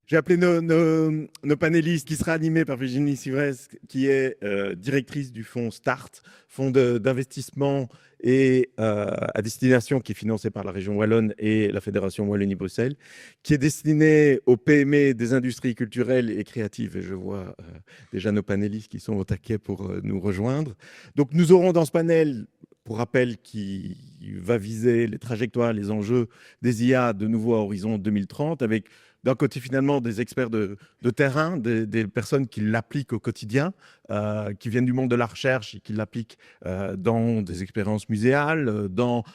J'ai appelé nos panélistes qui sera animé par Virginie Sivresse, qui est directrice du fonds START, fonds d'investissement et à destination qui est financé par la région Wallonne et la Fédération Wallonie-Bruxelles, qui est destiné aux PME des industries culturelles et créatives. Et je vois déjà nos panélistes qui sont au taquet pour nous rejoindre. Donc nous aurons dans ce panel, pour rappel, qui va viser les trajectoires, les enjeux des IA de nouveau à horizon 2030, avec d'un côté finalement des experts de terrain, des personnes qui l'appliquent au quotidien, qui viennent du monde de la recherche et qui l'appliquent dans des expériences muséales, dans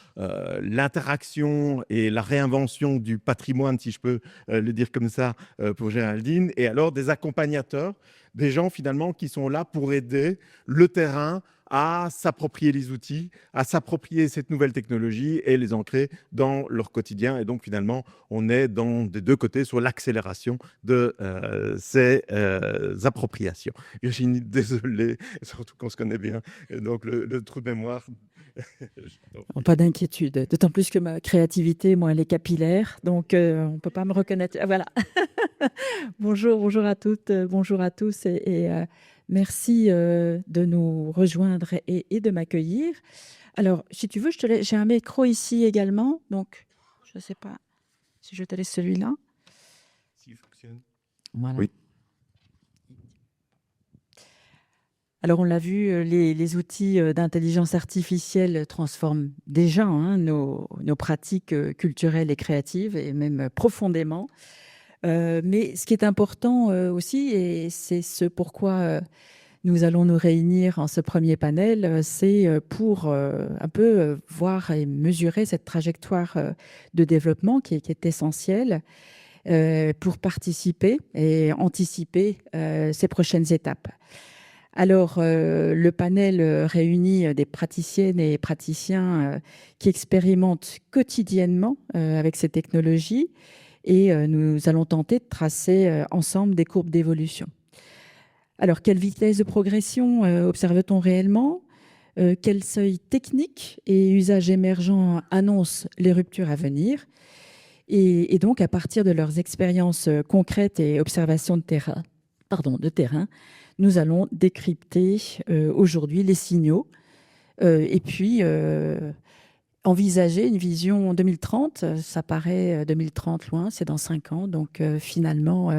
l'interaction et la réinvention du patrimoine, si je peux le dire comme ça, pour Géraldine, et alors des accompagnateurs, des gens finalement qui sont là pour aider le terrain à s'approprier les outils, à s'approprier cette nouvelle technologie et les ancrer dans leur quotidien. Et donc, finalement, on est des deux côtés sur l'accélération de ces appropriations. Virginie, désolé, surtout qu'on se connaît bien. Et donc, le trou de mémoire. Pas d'inquiétude, d'autant plus que ma créativité, moi, elle est capillaire, donc on ne peut pas me reconnaître. Voilà. Bonjour à toutes, bonjour à tous, et merci de nous rejoindre et de m'accueillir. Alors, si tu veux, j'ai un micro ici également, donc je ne sais pas si je te laisse celui-là. S'il fonctionne. Voilà. Oui. Alors, on l'a vu, les outils d'intelligence artificielle transforment déjà nos pratiques culturelles et créatives, et même profondément. Mais ce qui est important aussi, et c'est ce pourquoi nous allons nous réunir en ce premier panel, c'est pour un peu voir et mesurer cette trajectoire de développement qui est essentielle pour participer et anticiper ces prochaines étapes. Alors, le panel réunit des praticiennes et praticiens qui expérimentent quotidiennement avec ces technologies, et nous allons tenter de tracer ensemble des courbes d'évolution. Alors, quelle vitesse de progression observe-t-on réellement ? Quel seuil technique et usage émergent annoncent les ruptures à venir ? Et donc, à partir de leurs expériences concrètes et observations de terrain, nous allons décrypter aujourd'hui les signaux et puis envisager une vision 2030. Ça paraît 2030 loin, c'est dans 5 ans. Donc finalement,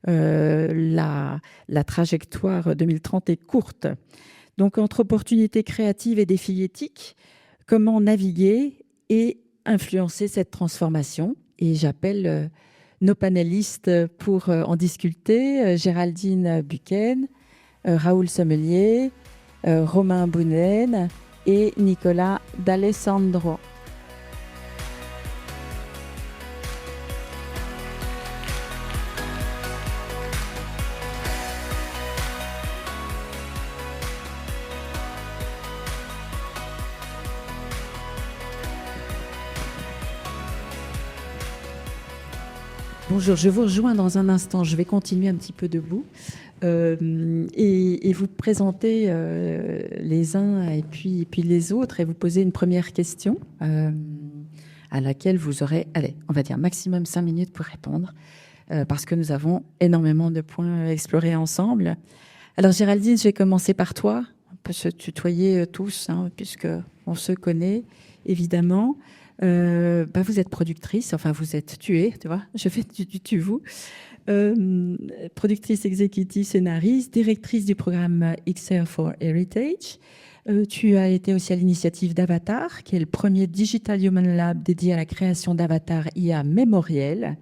la trajectoire 2030 est courte. Donc entre opportunités créatives et défis éthiques, comment naviguer et influencer cette transformation ? Et j'appelle nos panélistes pour en discuter. Géraldine Buchen, Raoul Sommelier, Romain Bounen et Nicolas D'Alessandro. Bonjour, je vous rejoins dans un instant. Je vais continuer un petit peu debout et vous présenter les uns et puis les autres, et vous poser une première question à laquelle vous aurez, allez, on va dire maximum 5 minutes pour répondre parce que nous avons énormément de points à explorer ensemble. Alors Géraldine, je vais commencer par toi. On peut se tutoyer tous, puisqu'on se connaît évidemment. Vous êtes productrice, enfin vous êtes tuée, tu vois, je fais du tu-vous. Productrice exécutive, scénariste, directrice du programme XR for Heritage. Tu as été aussi à l'initiative d'Avatar, qui est le premier Digital Human Lab dédié à la création d'avatars IA mémoriels.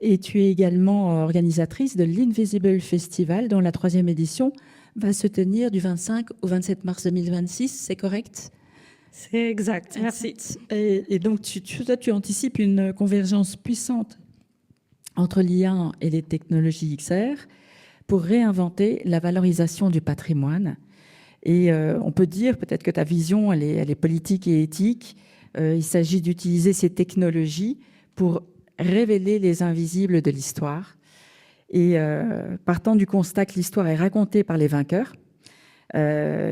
Et tu es également organisatrice de l'Invisible Festival, dont la 3e édition va se tenir du 25 au 27 mars 2026, c'est correct ? C'est exact, merci. Et donc, tu anticipes une convergence puissante entre l'IA et les technologies XR pour réinventer la valorisation du patrimoine. Et on peut dire, peut-être que ta vision, elle est politique et éthique. Il s'agit d'utiliser ces technologies pour révéler les invisibles de l'histoire. Et partant du constat que l'histoire est racontée par les vainqueurs,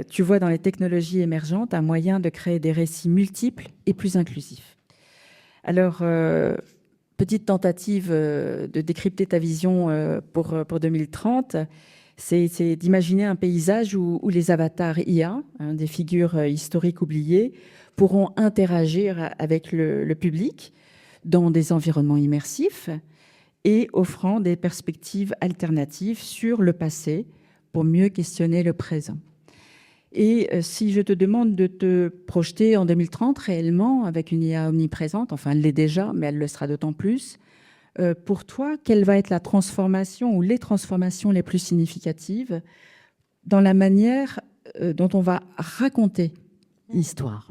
tu vois dans les technologies émergentes un moyen de créer des récits multiples et plus inclusifs. Alors, petite tentative de décrypter ta vision pour 2030, c'est d'imaginer un paysage où les avatars IA, des figures historiques oubliées, pourront interagir avec le public dans des environnements immersifs et offrant des perspectives alternatives sur le passé pour mieux questionner le présent. Et si je te demande de te projeter en 2030 réellement avec une IA omniprésente, enfin elle l'est déjà, mais elle le sera d'autant plus, pour toi, quelle va être la transformation ou les transformations les plus significatives dans la manière dont on va raconter l'histoire?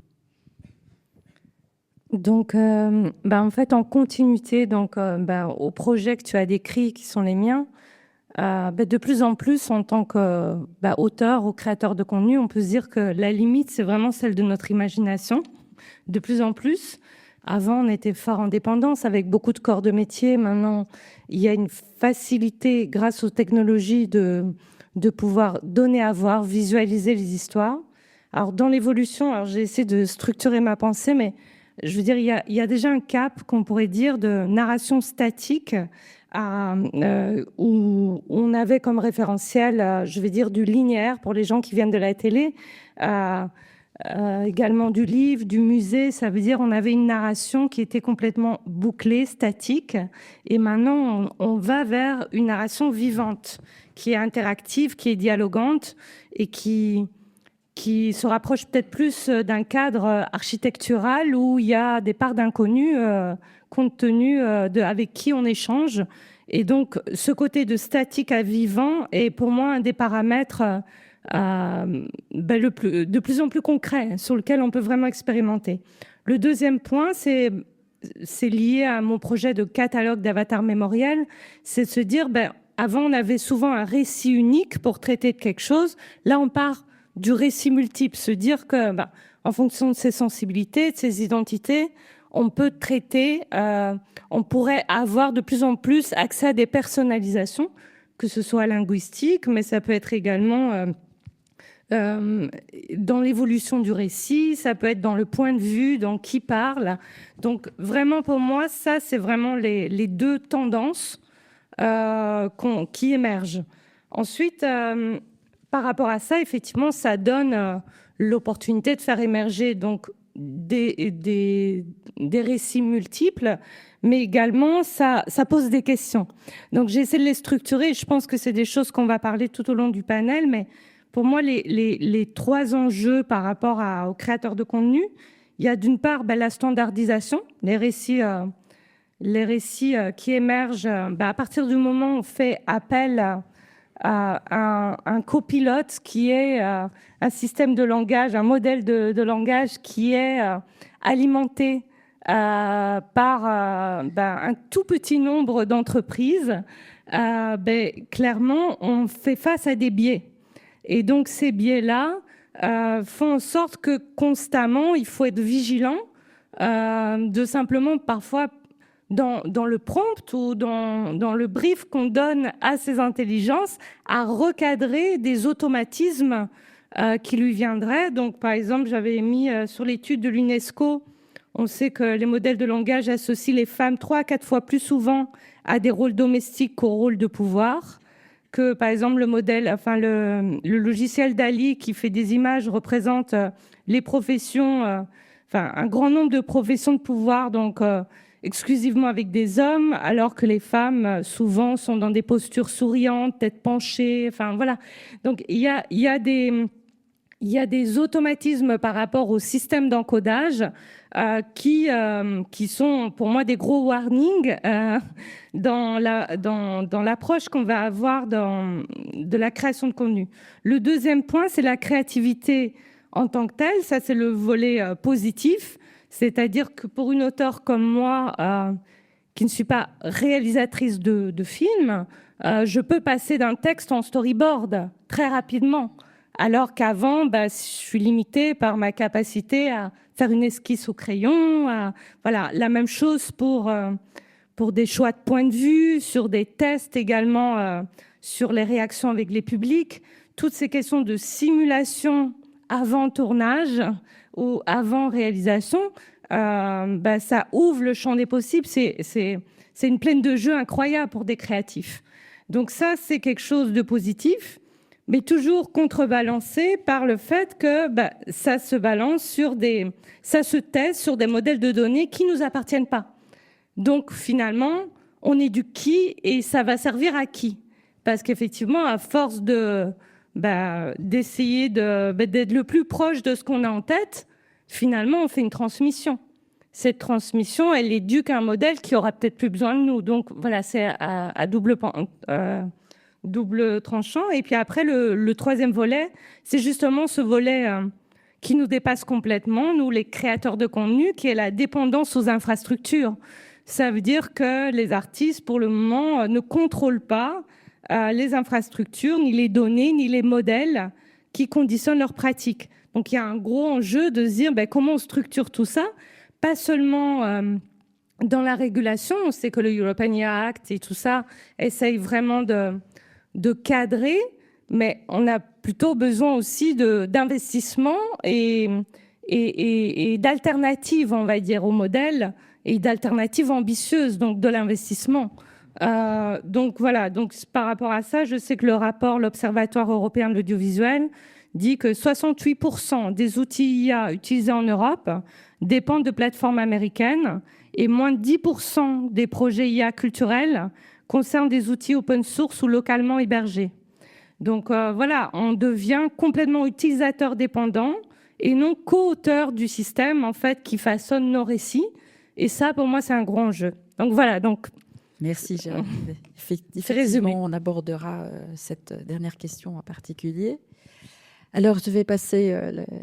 Donc, en fait, en continuité aux projets que tu as décrits, qui sont les miens, de plus en plus, en tant qu'auteur ou créateur de contenu, on peut se dire que la limite, c'est vraiment celle de notre imagination. De plus en plus, avant, on était fort en dépendance avec beaucoup de corps de métier. Maintenant, il y a une facilité, grâce aux technologies, de pouvoir donner à voir, visualiser les histoires. Alors, dans l'évolution, j'ai essayé de structurer ma pensée, mais je veux dire, il y a déjà un cap qu'on pourrait dire de narration statique où on avait comme référentiel, je vais dire, du linéaire pour les gens qui viennent de la télé, également du livre, du musée. Ça veut dire on avait une narration qui était complètement bouclée, statique. Et maintenant, on va vers une narration vivante, qui est interactive, qui est dialogante et qui se rapproche peut-être plus d'un cadre architectural où il y a des parts d'inconnu compte tenu avec qui on échange. Et donc, ce côté de statique à vivant est pour moi un des paramètres de plus en plus concret sur lequel on peut vraiment expérimenter. Le deuxième point, c'est lié à mon projet de catalogue d'avatar mémoriel, c'est de se dire, avant, on avait souvent un récit unique pour traiter de quelque chose. Là, on part du récit multiple, se dire que, en fonction de ses sensibilités, de ses identités, on peut traiter, on pourrait avoir de plus en plus accès à des personnalisations, que ce soit linguistique, mais ça peut être également dans l'évolution du récit, ça peut être dans le point de vue, dans qui parle. Donc vraiment pour moi, ça c'est vraiment les deux tendances qui émergent. Ensuite, par rapport à ça, effectivement, ça donne l'opportunité de faire émerger donc des récits multiples, mais également ça pose des questions. Donc j'ai essayé de les structurer. Je pense que c'est des choses qu'on va parler tout au long du panel, mais pour moi, les trois enjeux par rapport aux créateurs de contenu, il y a d'une part la standardisation, les récits qui émergent à partir du moment où on fait appel à un copilote qui est un système de langage, un modèle de langage qui est alimenté par un tout petit nombre d'entreprises, clairement, on fait face à des biais. Et donc, ces biais-là font en sorte que constamment, il faut être vigilant de simplement parfois dans le prompt ou dans le brief qu'on donne à ces intelligences, à recadrer des automatismes qui lui viendraient. Donc, par exemple, j'avais mis sur l'étude de l'UNESCO, on sait que les modèles de langage associent les femmes 3 à 4 fois plus souvent à des rôles domestiques qu'aux rôles de pouvoir. Que, par exemple, le logiciel DALL-E qui fait des images représente les professions, un grand nombre de professions de pouvoir, donc exclusivement avec des hommes, alors que les femmes, souvent, sont dans des postures souriantes, tête penchée, voilà. Donc, il y a des automatismes par rapport au système d'encodage qui sont pour moi des gros warnings dans l'approche qu'on va avoir de la création de contenu. Le deuxième point, c'est la créativité en tant que telle. Ça, c'est le volet positif. C'est-à-dire que pour une auteure comme moi, qui ne suis pas réalisatrice de films, je peux passer d'un texte en storyboard très rapidement. Alors qu'avant, je suis limitée par ma capacité à faire une esquisse au crayon. Voilà, la même chose pour des choix de point de vue, sur des tests également, sur les réactions avec les publics. Toutes ces questions de simulation avant tournage ou avant réalisation, ça ouvre le champ des possibles. C'est c'est une plaine de jeu incroyable pour des créatifs. Donc ça, c'est quelque chose de positif, mais toujours contrebalancé par le fait que ça se balance ça se teste sur des modèles de données qui nous appartiennent pas. Donc finalement, on est du qui et ça va servir à qui? Parce qu'effectivement, à force d'essayer d'être le plus proche de ce qu'on a en tête, finalement, on fait une transmission. Cette transmission, elle éduque un modèle qui aura peut-être plus besoin de nous. Donc voilà, c'est à double tranchant. Et puis après, le troisième volet, c'est justement ce volet qui nous dépasse complètement, nous les créateurs de contenu, qui est la dépendance aux infrastructures. Ça veut dire que les artistes, pour le moment, ne contrôlent pas les infrastructures, ni les données, ni les modèles qui conditionnent leur pratique. Donc il y a un gros enjeu de se dire comment on structure tout ça, pas seulement dans la régulation. On sait que le European Act et tout ça essaye vraiment de cadrer, mais on a plutôt besoin aussi d'investissement et d'alternatives, on va dire, au modèle, et d'alternatives ambitieuses, donc de l'investissement. Donc voilà, donc par rapport à ça, je sais que le rapport, l'Observatoire européen de l'audiovisuel, dit que 68% des outils IA utilisés en Europe dépendent de plateformes américaines et moins de 10% des projets IA culturels concernent des outils open source ou localement hébergés. Donc voilà, on devient complètement utilisateur dépendant et non co-auteur du système en fait qui façonne nos récits. Et ça, pour moi, c'est un gros enjeu. Donc voilà, donc. Merci, Géraldine. Effectivement, on abordera cette dernière question en particulier. Alors, je vais passer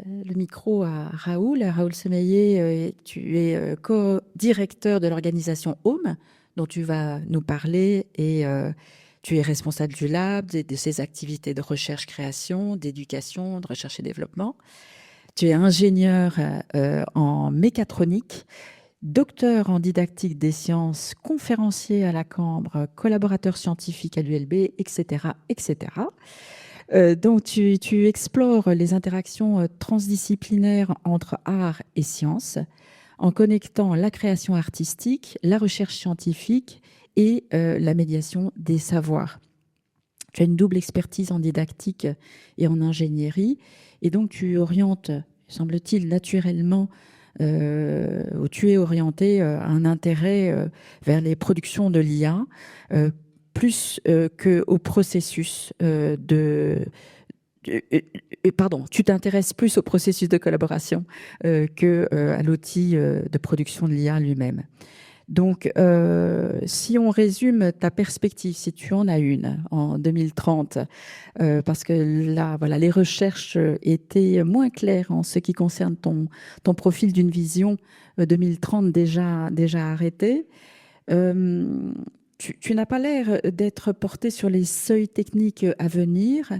le micro à Raoul. Raoul Semeillet, tu es co-directeur de l'organisation Home, dont tu vas nous parler, et tu es responsable du lab, de ses activités de recherche-création, d'éducation, de recherche et développement. Tu es ingénieur en mécatronique, docteur en didactique des sciences, conférencier à la Cambre, collaborateur scientifique à l'ULB, etc., etc. Donc, tu explores les interactions transdisciplinaires entre art et science en connectant la création artistique, la recherche scientifique et la médiation des savoirs. Tu as une double expertise en didactique et en ingénierie, et donc tu orientes, semble-t-il, naturellement, où tu es orienté un intérêt vers les productions de l'IA, plus qu'au processus pardon, tu t'intéresses plus au processus de collaboration qu'à l'outil de production de l'IA lui-même. Donc, si on résume ta perspective, si tu en as une en 2030, parce que là, voilà, les recherches étaient moins claires en ce qui concerne ton profil d'une vision 2030 déjà arrêtée. Tu n'as pas l'air d'être porté sur les seuils techniques à venir,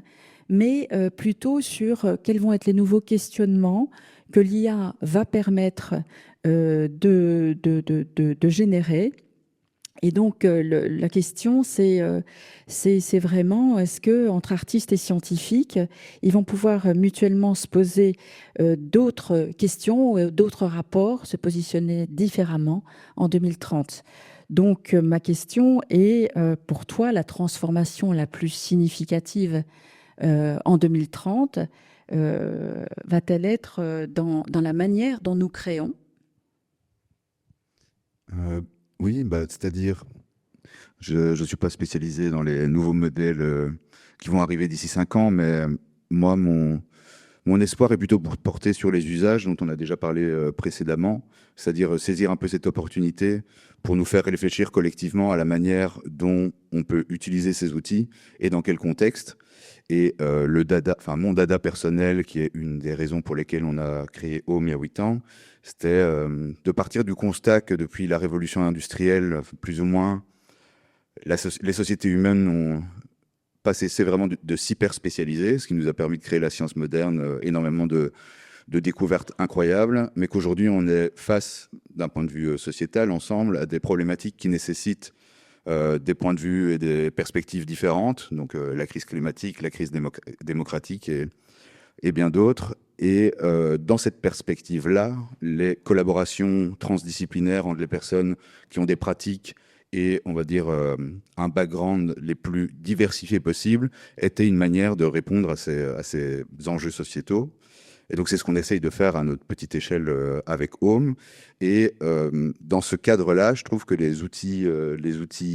mais plutôt sur quels vont être les nouveaux questionnements que l'IA va permettre de générer. Et donc, la question, c'est vraiment, est-ce qu'entre artistes et scientifiques, ils vont pouvoir mutuellement se poser d'autres questions, d'autres rapports, se positionner différemment en 2030 ? Donc, ma question est, pour toi, la transformation la plus significative en 2030 va-t-elle être dans la manière dont nous créons ? Oui, c'est-à-dire, je ne suis pas spécialisé dans les nouveaux modèles qui vont arriver d'ici 5 ans, mais moi, mon espoir est plutôt porté sur les usages dont on a déjà parlé précédemment, c'est-à-dire saisir un peu cette opportunité pour nous faire réfléchir collectivement à la manière dont on peut utiliser ces outils et dans quel contexte. Et mon dada personnel, qui est une des raisons pour lesquelles on a créé Home il y a 8 ans, c'était de partir du constat que depuis la révolution industrielle, plus ou moins, les sociétés humaines ont pas cessé vraiment de s'hyper-spécialiser, ce qui nous a permis de créer la science moderne, énormément de découvertes incroyables, mais qu'aujourd'hui on est face, d'un point de vue sociétal, ensemble, à des problématiques qui nécessitent des points de vue et des perspectives différentes, donc la crise climatique, la crise démocratique et bien d'autres. Et dans cette perspective-là, les collaborations transdisciplinaires entre les personnes qui ont des pratiques et, on va dire, un background les plus diversifiés possibles était une manière de répondre à ces enjeux sociétaux. Et donc, c'est ce qu'on essaye de faire à notre petite échelle avec Home. Et dans ce cadre-là, je trouve que les outils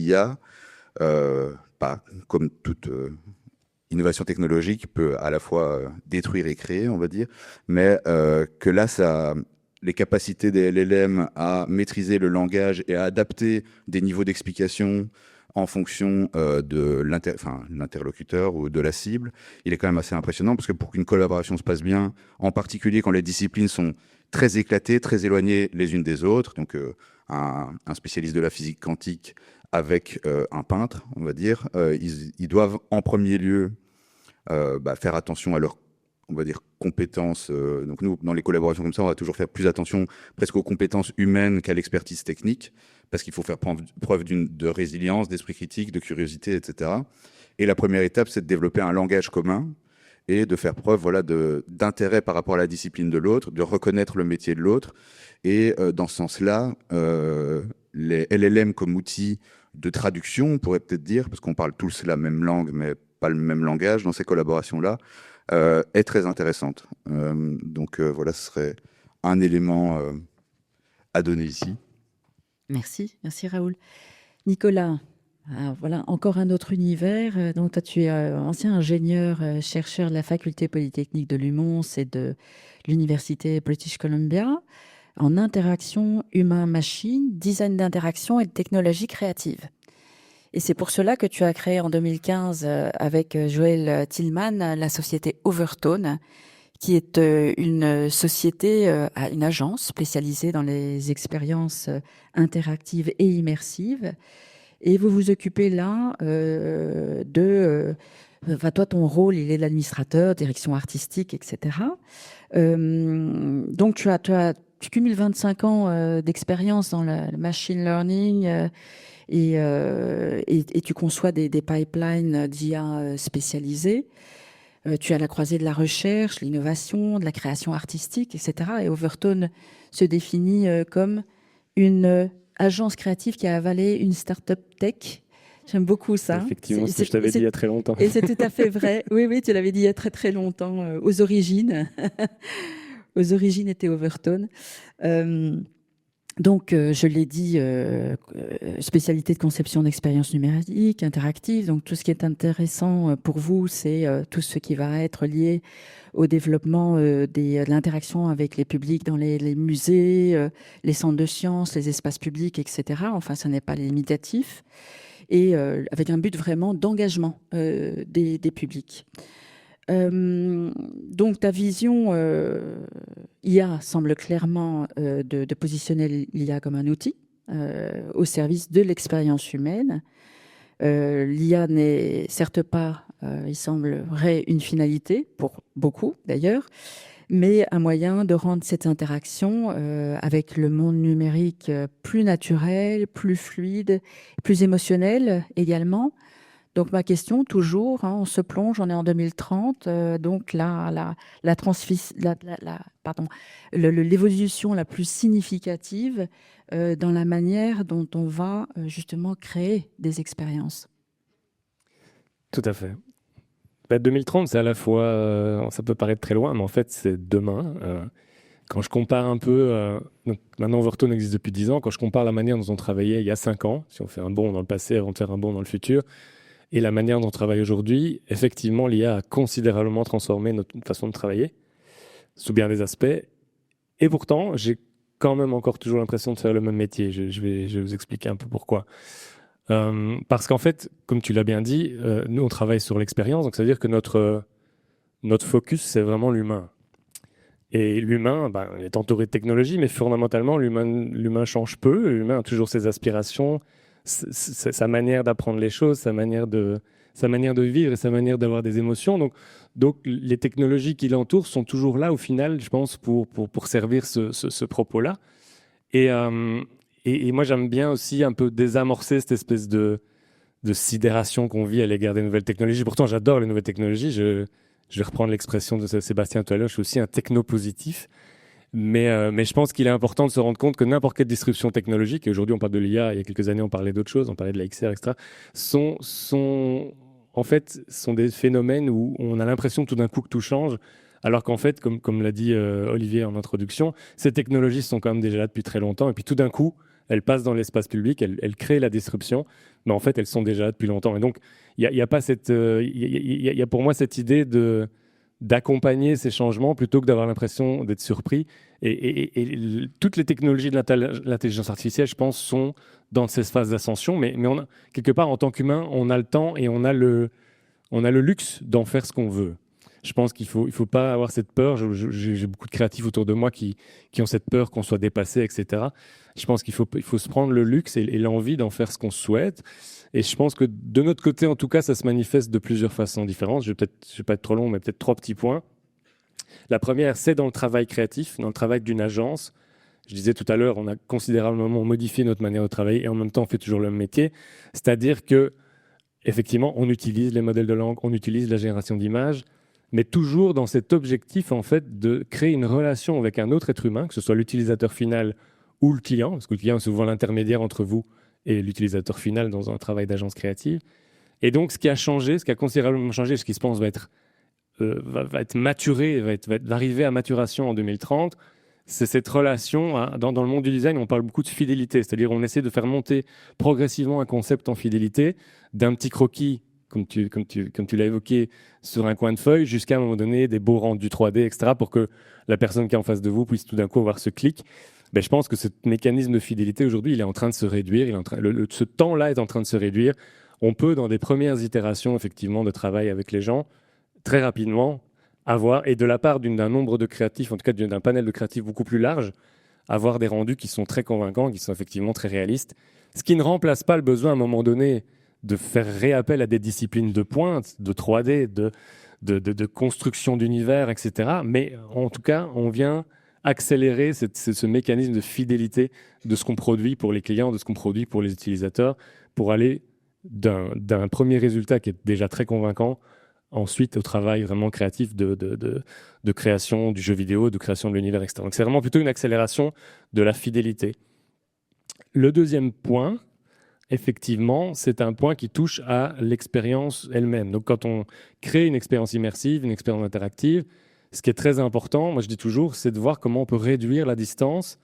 IA, pas comme toute innovation technologique, peut à la fois détruire et créer, on va dire, mais que là, les capacités des LLM à maîtriser le langage et à adapter des niveaux d'explication en fonction de l'interlocuteur ou de la cible, il est quand même assez impressionnant, parce que pour qu'une collaboration se passe bien, en particulier quand les disciplines sont très éclatées, très éloignées les unes des autres, donc un spécialiste de la physique quantique avec un peintre, on va dire, ils doivent en premier lieu faire attention à leurs, on va dire, compétences. Donc nous, dans les collaborations comme ça, on va toujours faire plus attention presque aux compétences humaines qu'à l'expertise technique, parce qu'il faut faire preuve de résilience, d'esprit critique, de curiosité, etc. Et la première étape, c'est de développer un langage commun et de faire preuve, voilà, d'intérêt par rapport à la discipline de l'autre, de reconnaître le métier de l'autre. Et dans ce sens-là, les LLM comme outil de traduction, on pourrait peut-être dire, parce qu'on parle tous la même langue, mais pas le même langage dans ces collaborations-là, est très intéressante. Donc voilà, ce serait un élément à donner ici. Merci Raoul. Nicolas, voilà encore un autre univers. Donc toi, tu es ancien ingénieur, chercheur de la faculté polytechnique de Lumons et de l'université British Columbia, en interaction humain-machine, design d'interaction et de technologie créative. Et c'est pour cela que tu as créé en 2015 avec Joël Tillman la société Overtone, qui est une société, une agence spécialisée dans les expériences interactives et immersives. Et vous vous occupez là toi, ton rôle, il est l'administrateur, direction artistique, etc. Donc, tu cumules 25 ans d'expérience dans le machine learning et tu conçois des pipelines d'IA spécialisés. Tu es à la croisée de la recherche, l'innovation, de la création artistique, etc. Et Overtone se définit comme une agence créative qui a avalé une start-up tech. J'aime beaucoup ça. Effectivement, c'est ce que je t'avais dit il y a très longtemps. Et c'est tout à fait vrai. Oui, tu l'avais dit il y a très très longtemps, aux origines. Aux origines était Overtone. Donc, je l'ai dit, spécialité de conception d'expériences numériques, interactives. Donc, tout ce qui est intéressant pour vous, c'est tout ce qui va être lié au développement de l'interaction avec les publics dans les musées, les centres de sciences, les espaces publics, etc. Enfin, ce n'est pas limitatif. Et avec un but vraiment d'engagement des publics. Donc ta vision IA semble clairement de positionner l'IA comme un outil au service de l'expérience humaine. L'IA n'est certes pas, il semblerait, une finalité, pour beaucoup d'ailleurs, mais un moyen de rendre cette interaction avec le monde numérique plus naturel, plus fluide, plus émotionnel également. Donc ma question, toujours, on se plonge, on est en 2030, donc l'évolution la plus significative dans la manière dont on va justement créer des expériences. Tout à fait. 2030, c'est à la fois, ça peut paraître très loin, mais en fait, c'est demain. Quand je compare un peu, donc maintenant Overtone existe depuis 10 ans, quand je compare la manière dont on travaillait il y a 5 ans, si on fait un bond dans le passé avant de faire un bond dans le futur, et la manière dont on travaille aujourd'hui, effectivement, l'IA a considérablement transformé notre façon de travailler, sous bien des aspects. Et pourtant, j'ai quand même encore toujours l'impression de faire le même métier. Je vais vous expliquer un peu pourquoi. Parce qu'en fait, comme tu l'as bien dit, nous, on travaille sur l'expérience. Donc, ça veut dire que notre focus, c'est vraiment l'humain. Et l'humain, il est entouré de technologie, mais fondamentalement, l'humain change peu. L'humain a toujours ses aspirations, sa manière d'apprendre les choses, sa manière de vivre et sa manière d'avoir des émotions. Donc les technologies qui l'entourent sont toujours là au final, je pense, pour servir ce propos-là. Et moi, j'aime bien aussi un peu désamorcer cette espèce de sidération qu'on vit à l'égard des nouvelles technologies. Pourtant, j'adore les nouvelles technologies. Je vais reprendre l'expression de Sébastien tout à l'heure. Je suis aussi un technopositif. Mais je pense qu'il est important de se rendre compte que n'importe quelle disruption technologique, et aujourd'hui on parle de l'IA, il y a quelques années on parlait d'autres choses, on parlait de la XR, etc., en fait, sont des phénomènes où on a l'impression tout d'un coup que tout change, alors qu'en fait, comme l'a dit Olivier en introduction, ces technologies sont quand même déjà là depuis très longtemps, et puis tout d'un coup, elles passent dans l'espace public, elles créent la disruption, mais en fait, elles sont déjà là depuis longtemps. Et donc, il y a pas cette, il y a pour moi cette idée d'accompagner ces changements plutôt que d'avoir l'impression d'être surpris. Et toutes les technologies de l'intelligence artificielle, je pense, sont dans ces phases d'ascension, mais quelque part, en tant qu'humain, on a le temps et on a le luxe d'en faire ce qu'on veut. Je pense qu'il faut pas avoir cette peur. J'ai beaucoup de créatifs autour de moi qui ont cette peur qu'on soit dépassé, etc. Je pense qu'il faut se prendre le luxe et l'envie d'en faire ce qu'on souhaite. Et je pense que de notre côté, en tout cas, ça se manifeste de plusieurs façons différentes. Je vais pas être trop long, mais peut-être 3 petits points. La première, c'est dans le travail créatif, dans le travail d'une agence. Je disais tout à l'heure, on a considérablement modifié notre manière de travailler et en même temps, on fait toujours le même métier. C'est-à-dire que, effectivement, on utilise les modèles de langue, on utilise la génération d'images, mais toujours dans cet objectif, en fait, de créer une relation avec un autre être humain, que ce soit l'utilisateur final ou le client, parce que le client est souvent l'intermédiaire entre vous et l'utilisateur final dans un travail d'agence créative. Et donc, ce qui a changé, ce qui a considérablement changé, ce qui, je pense, va être maturé, va arriver à maturation en 2030, c'est cette relation. Dans le monde du design, on parle beaucoup de fidélité, c'est-à-dire on essaie de faire monter progressivement un concept en fidélité, d'un petit croquis, comme tu l'as évoqué, sur un coin de feuille, jusqu'à un moment donné des beaux rendus 3D, etc., pour que la personne qui est en face de vous puisse tout d'un coup avoir ce clic. Je pense que ce mécanisme de fidélité, aujourd'hui, il est en train de se réduire. Ce temps-là est en train de se réduire. On peut, dans des premières itérations, effectivement, de travail avec les gens, très rapidement, avoir, et de la part d'un nombre de créatifs, en tout cas d'un panel de créatifs beaucoup plus large, avoir des rendus qui sont très convaincants, qui sont effectivement très réalistes. Ce qui ne remplace pas le besoin, à un moment donné, de faire réappel à des disciplines de pointe, de 3D, de construction d'univers, etc. Mais en tout cas, on vient accélérer ce mécanisme de fidélité de ce qu'on produit pour les clients, de ce qu'on produit pour les utilisateurs, pour aller d'un premier résultat qui est déjà très convaincant, ensuite au travail vraiment créatif de création du jeu vidéo, de création de l'univers, etc. Donc c'est vraiment plutôt une accélération de la fidélité. Le deuxième point, effectivement, c'est un point qui touche à l'expérience elle-même. Donc quand on crée une expérience immersive, une expérience interactive, ce qui est très important, moi je dis toujours, c'est de voir comment on peut réduire la distance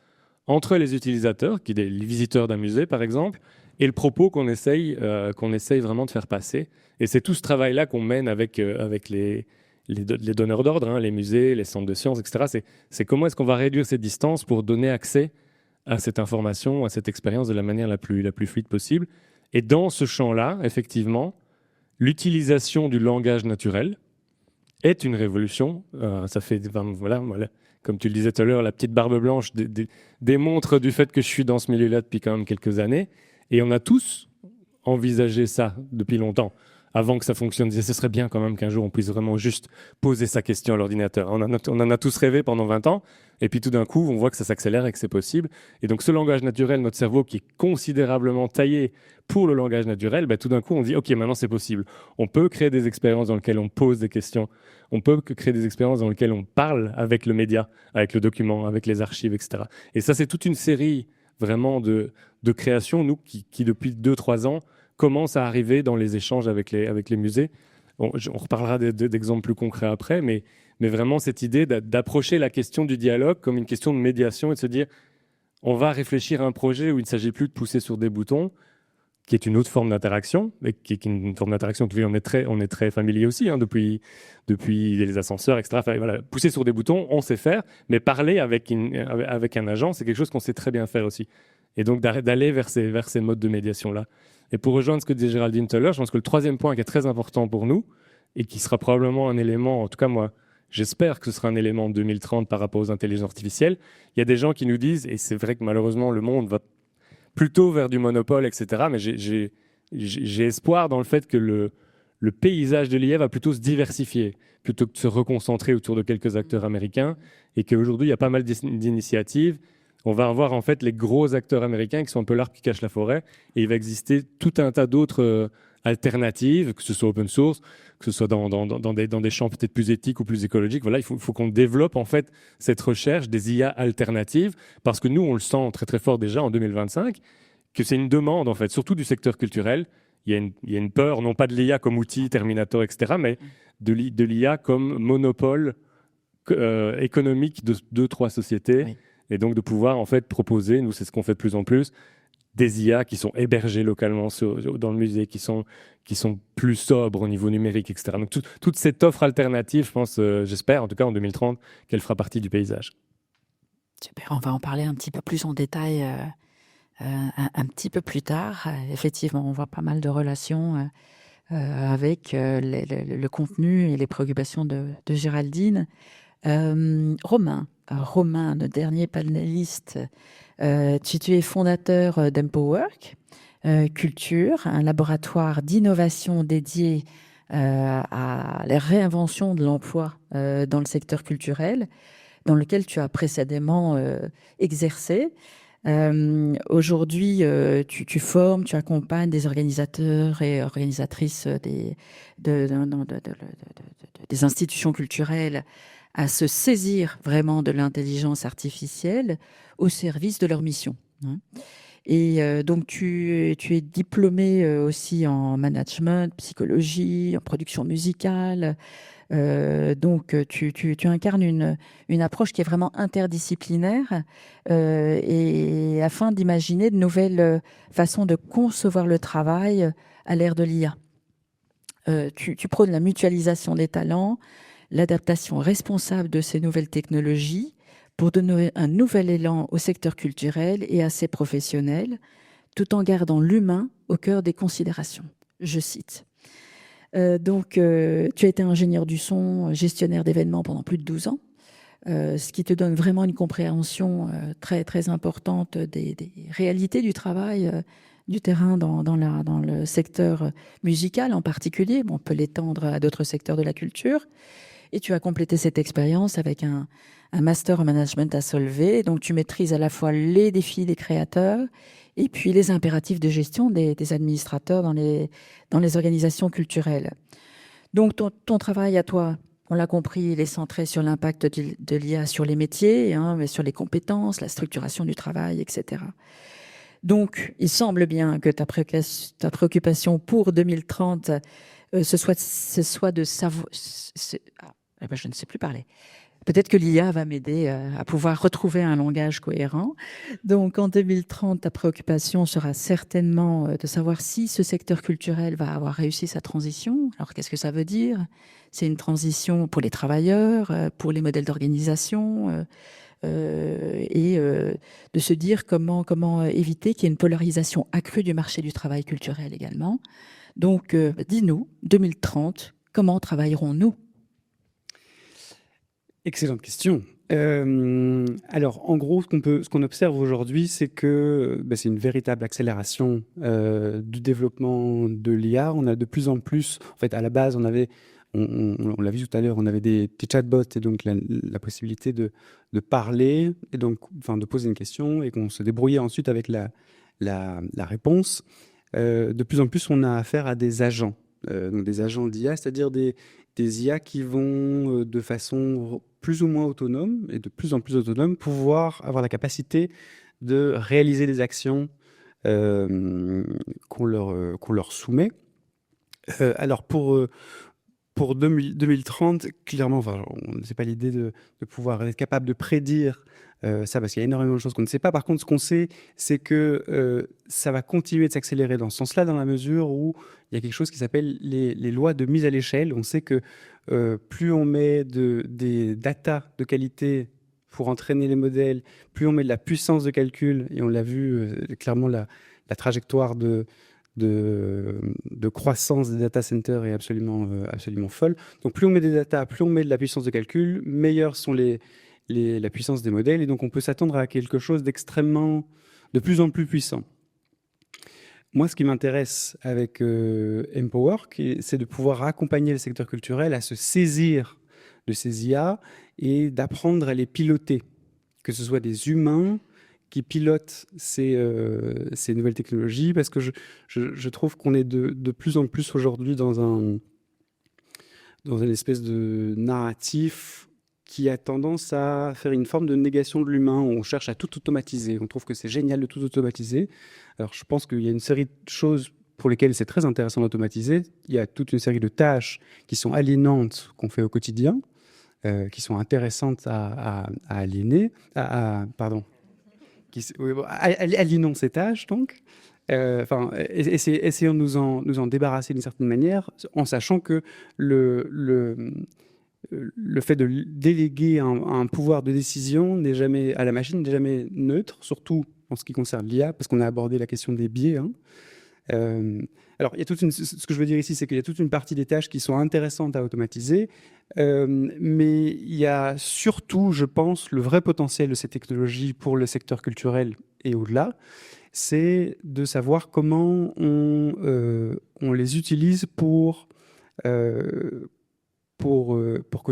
entre les utilisateurs, qui sont les visiteurs d'un musée par exemple, et le propos qu'on essaye vraiment de faire passer. Et c'est tout ce travail-là qu'on mène avec les donneurs d'ordre, les musées, les centres de sciences, etc. C'est comment est-ce qu'on va réduire cette distance pour donner accès à cette information, à cette expérience de la manière la plus fluide possible. Et dans ce champ-là, effectivement, l'utilisation du langage naturel est une révolution. Ça fait, voilà, comme tu le disais tout à l'heure, la petite barbe blanche démontre du fait que je suis dans ce milieu-là depuis quand même quelques années. Et on a tous envisagé ça depuis longtemps. Avant que ça fonctionne, ce serait bien quand même qu'un jour on puisse vraiment juste poser sa question à l'ordinateur. On en a tous rêvé pendant 20 ans, et puis tout d'un coup, on voit que ça s'accélère et que c'est possible. Et donc ce langage naturel, notre cerveau qui est considérablement taillé pour le langage naturel, tout d'un coup on dit « Ok, maintenant c'est possible ». On peut créer des expériences dans lesquelles on pose des questions. On peut créer des expériences dans lesquelles on parle avec le média, avec le document, avec les archives, etc. Et ça, c'est toute une série vraiment de créations, nous, qui depuis 2-3 ans, commence à arriver dans les échanges avec les musées. On reparlera d'exemples plus concrets après, mais vraiment cette idée d'approcher la question du dialogue comme une question de médiation et de se dire on va réfléchir à un projet où il ne s'agit plus de pousser sur des boutons, qui est une autre forme d'interaction, mais qui est une forme d'interaction que on est très familier aussi, depuis les ascenseurs, etc. Enfin, voilà, pousser sur des boutons, on sait faire, mais parler avec un agent, c'est quelque chose qu'on sait très bien faire aussi. Et donc d'aller vers ces modes de médiation-là. Et pour rejoindre ce que disait Géraldine tout à l'heure, je pense que le troisième point qui est très important pour nous, et qui sera probablement un élément, en tout cas moi, j'espère que ce sera un élément en 2030 par rapport aux intelligences artificielles, il y a des gens qui nous disent, et c'est vrai que malheureusement le monde va plutôt vers du monopole, etc., mais j'ai espoir dans le fait que le paysage de l'IA va plutôt se diversifier, plutôt que de se reconcentrer autour de quelques acteurs américains, et qu'aujourd'hui il y a pas mal d'initiatives. On va avoir en fait les gros acteurs américains qui sont un peu l'arbre qui cache la forêt, et il va exister tout un tas d'autres alternatives, que ce soit open source, que ce soit dans des champs peut-être plus éthiques ou plus écologiques. Voilà, il faut qu'on développe en fait cette recherche des IA alternatives, parce que nous, on le sent très très fort déjà en 2025, que c'est une demande en fait, surtout du secteur culturel. Il y a une peur, non pas de l'IA comme outil, Terminator, etc., mais de l'IA comme monopole économique de 2-3 sociétés. Oui. Et donc de pouvoir en fait proposer, nous c'est ce qu'on fait de plus en plus, des IA qui sont hébergées localement dans le musée, qui sont plus sobres au niveau numérique, etc. Donc toute cette offre alternative, je pense, j'espère en tout cas en 2030, qu'elle fera partie du paysage. Super, on va en parler un petit peu plus en détail un petit peu plus tard. Effectivement, on voit pas mal de relations avec le contenu et les préoccupations de Géraldine. Romain, notre dernier panéliste, tu es fondateur d'EmpoWork Culture, un laboratoire d'innovation dédié à la réinvention de l'emploi dans le secteur culturel, dans lequel tu as précédemment exercé. Aujourd'hui, tu formes, tu accompagnes des organisateurs et organisatrices des institutions culturelles à se saisir vraiment de l'intelligence artificielle au service de leur mission. Et donc, tu es diplômé aussi en management, psychologie, en production musicale. Donc, tu incarnes une approche qui est vraiment interdisciplinaire et afin d'imaginer de nouvelles façons de concevoir le travail à l'ère de l'IA. Tu prônes la mutualisation des talents, l'adaptation responsable de ces nouvelles technologies pour donner un nouvel élan au secteur culturel et à ses professionnels, tout en gardant l'humain au cœur des considérations. Je cite. Donc, tu as été ingénieur du son, gestionnaire d'événements pendant plus de 12 ans, ce qui te donne vraiment une compréhension très, très importante des réalités du travail, du terrain dans le secteur musical en particulier. Bon, on peut l'étendre à d'autres secteurs de la culture. Et tu as complété cette expérience avec un master en management à Solvay. Donc, tu maîtrises à la fois les défis des créateurs et puis les impératifs de gestion des administrateurs dans les organisations culturelles. Donc, ton travail à toi, on l'a compris, il est centré sur l'impact de l'IA sur les métiers, mais sur les compétences, la structuration du travail, etc. Donc, il semble bien que ta préoccupation pour 2030, ce soit de savoir... je ne sais plus parler. Peut-être que l'IA va m'aider à pouvoir retrouver un langage cohérent. Donc, en 2030, ta préoccupation sera certainement de savoir si ce secteur culturel va avoir réussi sa transition. Alors, qu'est-ce que ça veut dire? C'est une transition pour les travailleurs, pour les modèles d'organisation, et de se dire comment éviter qu'il y ait une polarisation accrue du marché du travail culturel également. Donc, dis-nous, 2030, comment travaillerons-nous? Excellente question. Alors, en gros, ce qu'on observe aujourd'hui, c'est que c'est une véritable accélération du développement de l'IA. On a de plus en plus, en fait, à la base, on l'a vu tout à l'heure, on avait des chatbots et donc la possibilité de parler et donc, de poser une question et qu'on se débrouillait ensuite avec la réponse. De plus en plus, on a affaire à des agents, donc des agents d'IA, c'est-à-dire des IA qui vont de façon plus ou moins autonome et de plus en plus autonome pouvoir avoir la capacité de réaliser des actions qu'on leur soumet. Alors pour 2030, clairement, c'est pas l'idée de pouvoir être capable de prédire ça, parce qu'il y a énormément de choses qu'on ne sait pas. Par contre, ce qu'on sait, c'est que ça va continuer de s'accélérer dans ce sens-là, dans la mesure où il y a quelque chose qui s'appelle les lois de mise à l'échelle. On sait que plus on met des data de qualité pour entraîner les modèles, plus on met de la puissance de calcul, et on l'a vu clairement, la trajectoire de croissance des data centers est absolument folle. Donc plus on met des data, plus on met de la puissance de calcul, meilleures sont la puissance des modèles, et donc on peut s'attendre à quelque chose de plus en plus puissant. Moi, ce qui m'intéresse avec EmpoWork, c'est de pouvoir accompagner le secteur culturel à se saisir de ces IA et d'apprendre à les piloter, que ce soit des humains qui pilotent ces nouvelles technologies, parce que je trouve qu'on est de plus en plus aujourd'hui dans une espèce de narratif qui a tendance à faire une forme de négation de l'humain, où on cherche à tout automatiser. On trouve que c'est génial de tout automatiser. Alors, je pense qu'il y a une série de choses pour lesquelles c'est très intéressant d'automatiser. Il y a toute une série de tâches qui sont aliénantes qu'on fait au quotidien, qui sont intéressantes à aliéner, aliénons ces tâches, donc. Essayons de nous en débarrasser d'une certaine manière, en sachant que le fait de déléguer un pouvoir de décision à la machine n'est jamais neutre, surtout en ce qui concerne l'IA, parce qu'on a abordé la question des biais. Alors, ce que je veux dire ici, c'est qu'il y a toute une partie des tâches qui sont intéressantes à automatiser, mais il y a surtout, je pense, le vrai potentiel de ces technologies pour le secteur culturel et au-delà, c'est de savoir comment on les utilise pour que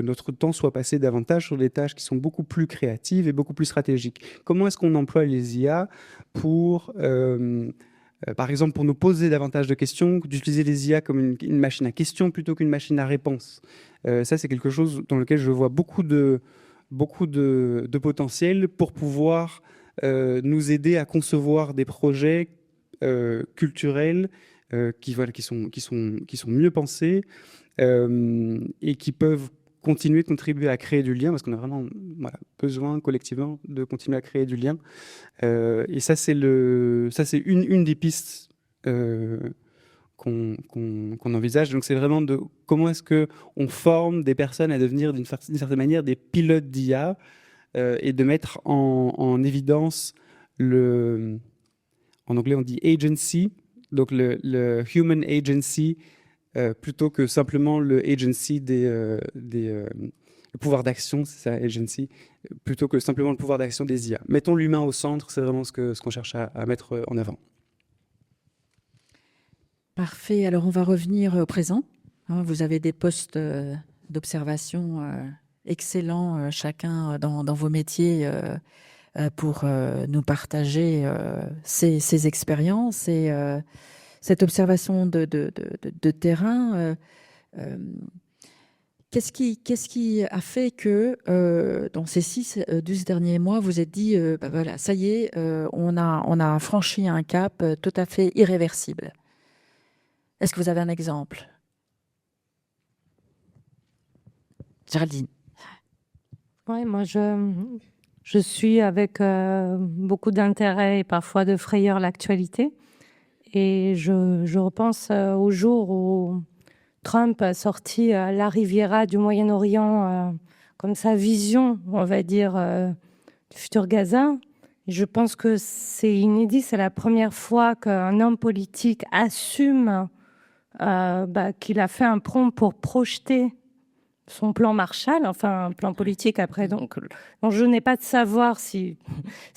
notre temps soit passé davantage sur des tâches qui sont beaucoup plus créatives et beaucoup plus stratégiques. Comment est-ce qu'on emploie les IA pour, par exemple, pour nous poser davantage de questions, d'utiliser les IA comme une machine à questions plutôt qu'une machine à réponse. Ça, c'est quelque chose dans lequel je vois beaucoup de potentiel pour pouvoir nous aider à concevoir des projets culturels qui sont mieux pensés, et qui peuvent continuer de contribuer à créer du lien, parce qu'on a vraiment besoin collectivement de continuer à créer du lien. Et ça, c'est une des pistes qu'on envisage. Donc, c'est vraiment de comment est-ce qu'on forme des personnes à devenir d'une certaine manière des pilotes d'IA, et de mettre en évidence en anglais on dit agency, donc le human agency, plutôt que simplement le agency le pouvoir d'action, c'est ça, agency, plutôt que simplement le pouvoir d'action des IA. Mettons l'humain au centre, c'est vraiment ce qu'on cherche à mettre en avant. Parfait. Alors, on va revenir au présent. Vous avez des postes d'observation excellents, chacun dans vos métiers, pour nous partager ces expériences et cette observation de terrain. Qu'est-ce qui a fait que dans ces 12 derniers mois, vous êtes dit, voilà, ça y est, on a franchi un cap tout à fait irréversible? Est-ce que vous avez un exemple? Géraldine. Oui, moi, je suis avec beaucoup d'intérêt et parfois de frayeur l'actualité. Et je repense au jour où Trump a sorti la Riviera du Moyen-Orient comme sa vision, on va dire, du futur Gaza. Et je pense que c'est inédit, c'est la première fois qu'un homme politique assume qu'il a fait un prompt pour projeter son plan Marshall, enfin un plan politique après. Donc l'enjeu n'est pas de savoir si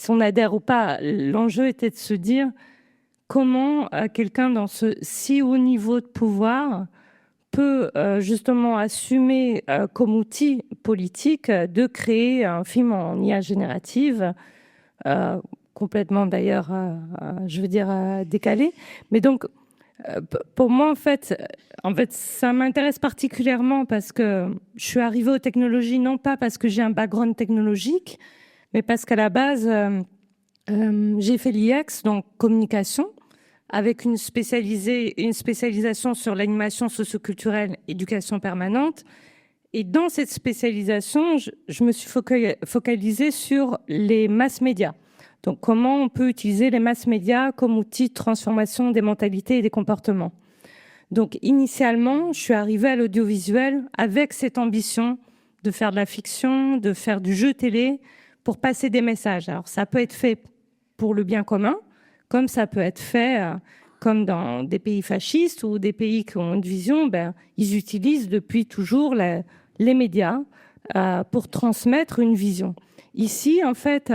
on adhère ou pas. L'enjeu était de se dire comment quelqu'un dans ce si haut niveau de pouvoir peut justement assumer comme outil politique de créer un film en IA générative, complètement d'ailleurs, je veux dire, décalé. Mais donc, pour moi, en fait, ça m'intéresse particulièrement parce que je suis arrivée aux technologies, non pas parce que j'ai un background technologique, mais parce qu'à la base, j'ai fait l'IEX, donc communication, avec une spécialisation sur l'animation socioculturelle, éducation permanente. Et dans cette spécialisation, je me suis focalisée sur les mass médias. Donc, comment on peut utiliser les mass médias comme outil de transformation des mentalités et des comportements. Donc, initialement, je suis arrivée à l'audiovisuel avec cette ambition de faire de la fiction, de faire du jeu télé pour passer des messages. Alors, ça peut être fait pour le bien commun, comme ça peut être fait comme dans des pays fascistes ou des pays qui ont une vision, ils utilisent depuis toujours les médias pour transmettre une vision. Ici, en fait,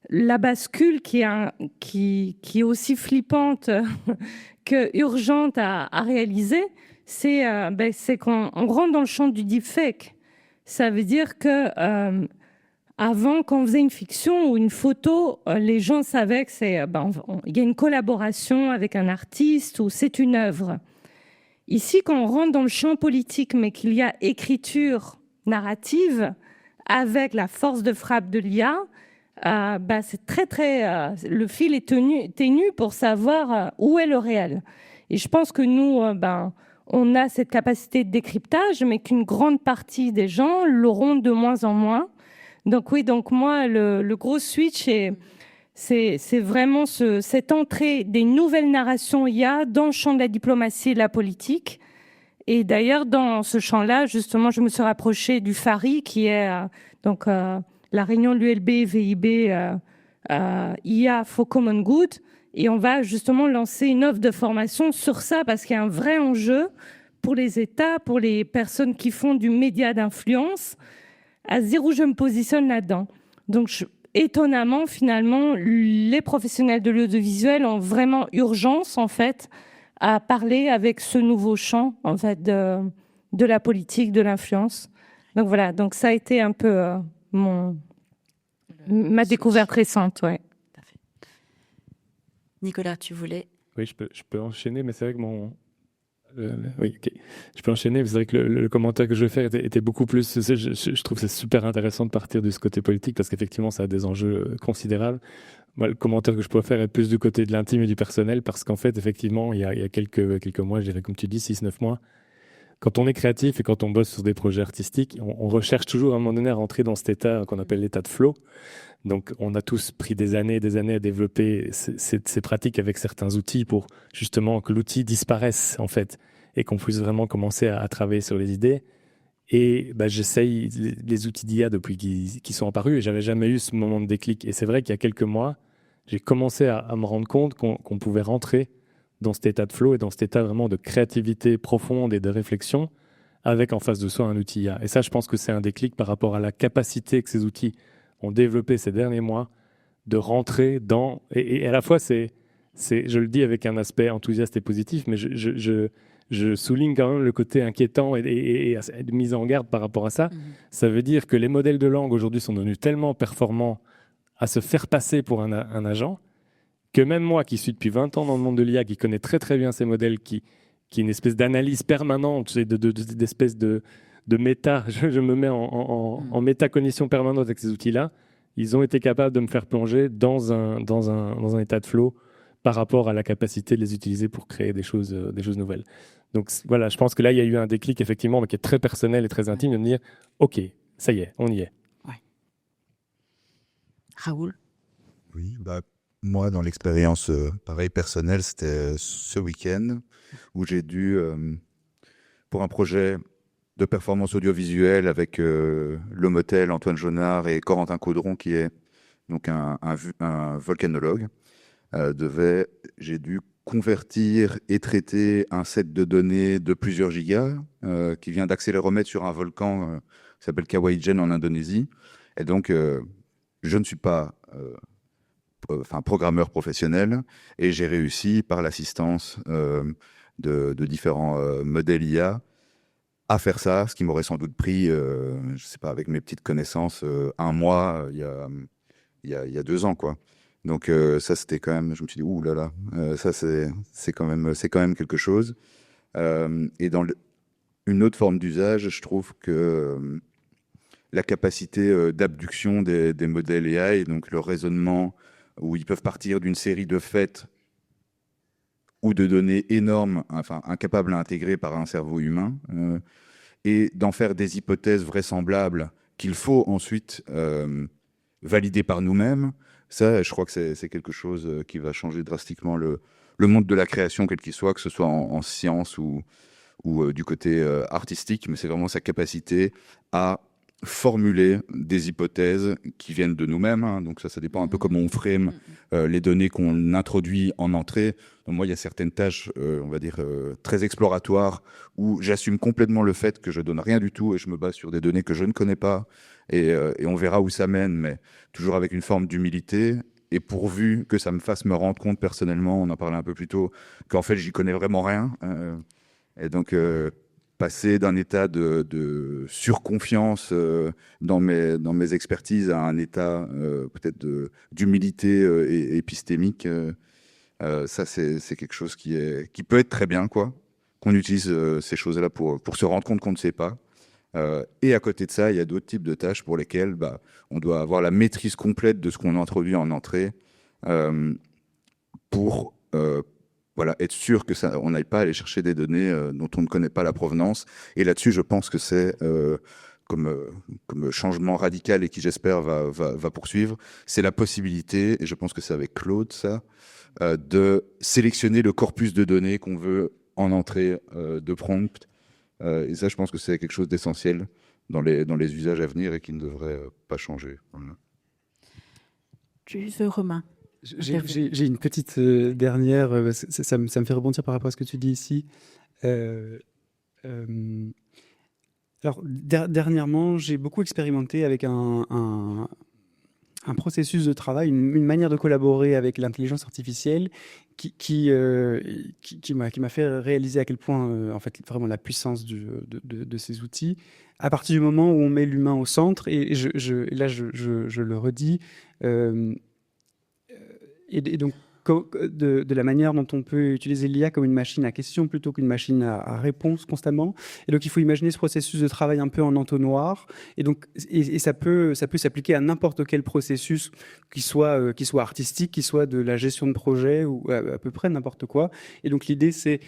la bascule qui est aussi flippante que urgente à réaliser, c'est qu'on rentre dans le champ du deepfake. Ça veut dire que Avant, quand on faisait une fiction ou une photo, les gens savaient que il y a une collaboration avec un artiste ou c'est une œuvre. Ici, quand on rentre dans le champ politique, mais qu'il y a écriture narrative avec la force de frappe de l'IA, c'est le fil est ténu pour savoir où est le réel. Et je pense que nous, on a cette capacité de décryptage, mais qu'une grande partie des gens l'auront de moins en moins. Donc oui, donc moi, le gros switch, c'est vraiment cette entrée des nouvelles narrations IA dans le champ de la diplomatie et de la politique. Et d'ailleurs, dans ce champ-là, justement, je me suis rapprochée du FARI, qui est la réunion de l'ULB, VIB, IA for Common Good. Et on va justement lancer une offre de formation sur ça, parce qu'il y a un vrai enjeu pour les États, pour les personnes qui font du média d'influence, à se dire où je me positionne là-dedans. Donc, étonnamment, finalement, les professionnels de l'audiovisuel ont vraiment urgence, en fait, à parler avec ce nouveau champ, en fait, de la politique, de l'influence. Donc voilà, donc ça a été un peu ma découverte récente, ouais. Tout à fait. Nicolas, tu voulais... Oui, je peux enchaîner, mais c'est vrai que oui, ok. Je peux enchaîner, mais c'est vrai que le commentaire que je vais faire était beaucoup plus... Je trouve que c'est super intéressant de partir de ce côté politique, parce qu'effectivement, ça a des enjeux considérables. Moi, le commentaire que je pourrais faire est plus du côté de l'intime et du personnel, parce qu'en fait, effectivement, il y a quelques mois, je dirais, comme tu dis, 6-9 mois, quand on est créatif et quand on bosse sur des projets artistiques, on recherche toujours à un moment donné à rentrer dans cet état qu'on appelle l'état de flow. Donc, on a tous pris des années à développer ces pratiques avec certains outils pour justement que l'outil disparaisse, en fait, et qu'on puisse vraiment commencer à travailler sur les idées. Et j'essaye les outils d'IA depuis qu'ils sont apparus, et j'avais jamais eu ce moment de déclic. Et c'est vrai qu'il y a quelques mois, j'ai commencé à me rendre compte qu'on pouvait rentrer dans cet état de flow et dans cet état vraiment de créativité profonde et de réflexion avec en face de soi un outil IA. Et ça, je pense que c'est un déclic par rapport à la capacité que ces outils ont développé ces derniers mois de rentrer dans... Et à la fois, je le dis avec un aspect enthousiaste et positif, mais je souligne quand même le côté inquiétant et de mise en garde par rapport à ça. Ça veut dire que les modèles de langue aujourd'hui sont devenus tellement performants à se faire passer pour un agent que même moi, qui suis depuis 20 ans dans le monde de l'IA, qui connais très très bien ces modèles, qui est une espèce d'analyse permanente, d'espèce de méta, je me mets en métacognition permanente avec ces outils-là, ils ont été capables de me faire plonger dans un état de flow par rapport à la capacité de les utiliser pour créer des choses nouvelles. Donc voilà, je pense que là, il y a eu un déclic, effectivement, mais qui est très personnel et très intime, de me dire, OK, ça y est, on y est. Ouais. Raoul? Oui, moi, dans l'expérience pareil personnelle, c'était ce week-end où j'ai dû, pour un projet de performance audiovisuelle avec Lomotel, Antoine Jonard et Corentin Caudron, qui est donc un volcanologue, j'ai dû convertir et traiter un set de données de plusieurs gigas qui vient d'accéléromètre sur un volcan qui s'appelle Kawaïjen en Indonésie. Et donc, je ne suis pas programmeur professionnel, et j'ai réussi par l'assistance de différents modèles IA à faire ça, ce qui m'aurait sans doute pris, je sais pas, avec mes petites connaissances, un mois il y a 2 ans, quoi. Donc ça, c'était quand même, je me suis dit, ouh là là, ça c'est quand même quelque chose. Et dans une autre forme d'usage, je trouve que la capacité d'abduction des modèles AI, donc le raisonnement, où ils peuvent partir d'une série de faits ou de données énormes, enfin incapables à intégrer par un cerveau humain, et d'en faire des hypothèses vraisemblables qu'il faut ensuite valider par nous-mêmes. Ça, je crois que c'est quelque chose qui va changer drastiquement le monde de la création, quel qu'il soit, que ce soit en sciences ou du côté artistique, mais c'est vraiment sa capacité à formuler des hypothèses qui viennent de nous-mêmes, hein. Donc ça dépend un peu comment on frame les données qu'on introduit en entrée. Donc moi, il y a certaines tâches, on va dire, très exploratoires, où j'assume complètement le fait que je donne rien du tout et je me base sur des données que je ne connais pas, et on verra où ça mène, mais toujours avec une forme d'humilité, et pourvu que ça me fasse me rendre compte personnellement, on en parlait un peu plus tôt, qu'en fait j'y connais vraiment rien, et donc passer d'un état de surconfiance dans mes expertises à un état peut-être d'humilité épistémique. Ça, c'est quelque chose qui peut être très bien, quoi, qu'on utilise ces choses-là pour se rendre compte qu'on ne sait pas. Et à côté de ça, il y a d'autres types de tâches pour lesquelles on doit avoir la maîtrise complète de ce qu'on introduit en entrée pour voilà, être sûr que on n'aille pas aller chercher des données dont on ne connaît pas la provenance. Et là-dessus, je pense que c'est comme changement radical et qui, j'espère, va poursuivre, c'est la possibilité, et je pense que c'est avec Claude ça, de sélectionner le corpus de données qu'on veut en entrée de prompt. Et ça, je pense que c'est quelque chose d'essentiel dans les usages à venir et qui ne devrait pas changer. Voilà. Tu veux, Romain? J'ai une petite dernière, ça me fait rebondir par rapport à ce que tu dis ici. Alors, dernièrement, j'ai beaucoup expérimenté avec un processus de travail, une manière de collaborer avec l'intelligence artificielle qui m'a fait réaliser à quel point, en fait, vraiment la puissance de ces outils, à partir du moment où on met l'humain au centre, et là, je le redis, et donc, de la manière dont on peut utiliser l'IA comme une machine à questions plutôt qu'une machine à réponse constamment. Et donc, il faut imaginer ce processus de travail un peu en entonnoir. Et donc, ça peut s'appliquer à n'importe quel processus qui soit artistique, qui soit de la gestion de projet ou à peu près n'importe quoi. Et donc, l'idée, c'est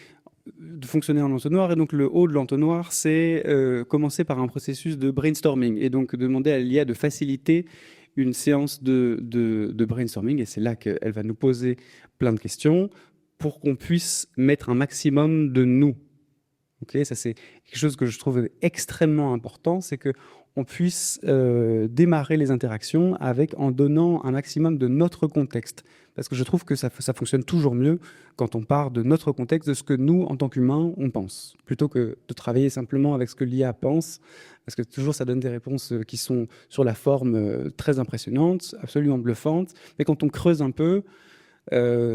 de fonctionner en entonnoir. Et donc, le haut de l'entonnoir, c'est commencer par un processus de brainstorming. Et donc, demander à l'IA de faciliter une séance de brainstorming, et c'est là qu'elle va nous poser plein de questions pour qu'on puisse mettre un maximum de nous. Okay, ça, c'est quelque chose que je trouve extrêmement important, c'est qu'on puisse démarrer les interactions en donnant un maximum de notre contexte. Parce que je trouve que ça fonctionne toujours mieux quand on part de notre contexte, de ce que nous, en tant qu'humains, on pense, plutôt que de travailler simplement avec ce que l'IA pense, parce que toujours ça donne des réponses qui sont sur la forme très impressionnantes, absolument bluffantes, mais quand on creuse un peu,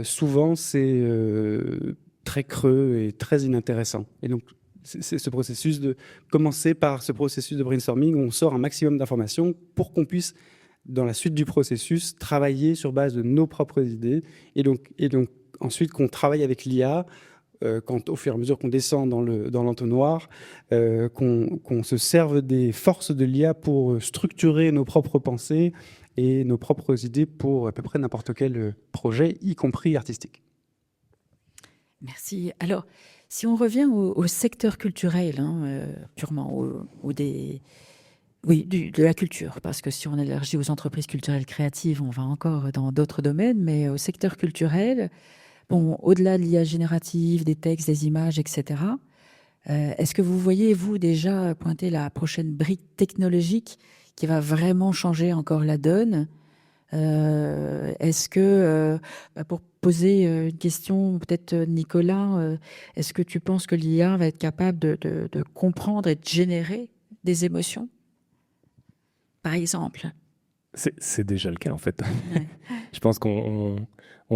souvent c'est très creux et très inintéressant. Et donc, c'est ce processus de commencer par ce processus de brainstorming où on sort un maximum d'informations pour qu'on puisse, dans la suite du processus, travailler sur base de nos propres idées. Et donc ensuite, qu'on travaille avec l'IA, au fur et à mesure qu'on descend dans l'entonnoir, qu'on se serve des forces de l'IA pour structurer nos propres pensées et nos propres idées pour à peu près n'importe quel projet, y compris artistique. Merci. Alors, si on revient au secteur culturel, purement, de la culture, parce que si on élargit aux entreprises culturelles créatives, on va encore dans d'autres domaines, mais au secteur culturel, bon, au-delà de l'IA générative, des textes, des images, etc., est-ce que vous voyez, vous, déjà pointer la prochaine brique technologique qui va vraiment changer encore la donne? Est-ce que, pour poser une question, peut-être Nicolas, est-ce que tu penses que l'IA va être capable de comprendre et de générer des émotions, par exemple? C'est déjà le cas, en fait. Ouais. Je pense qu'on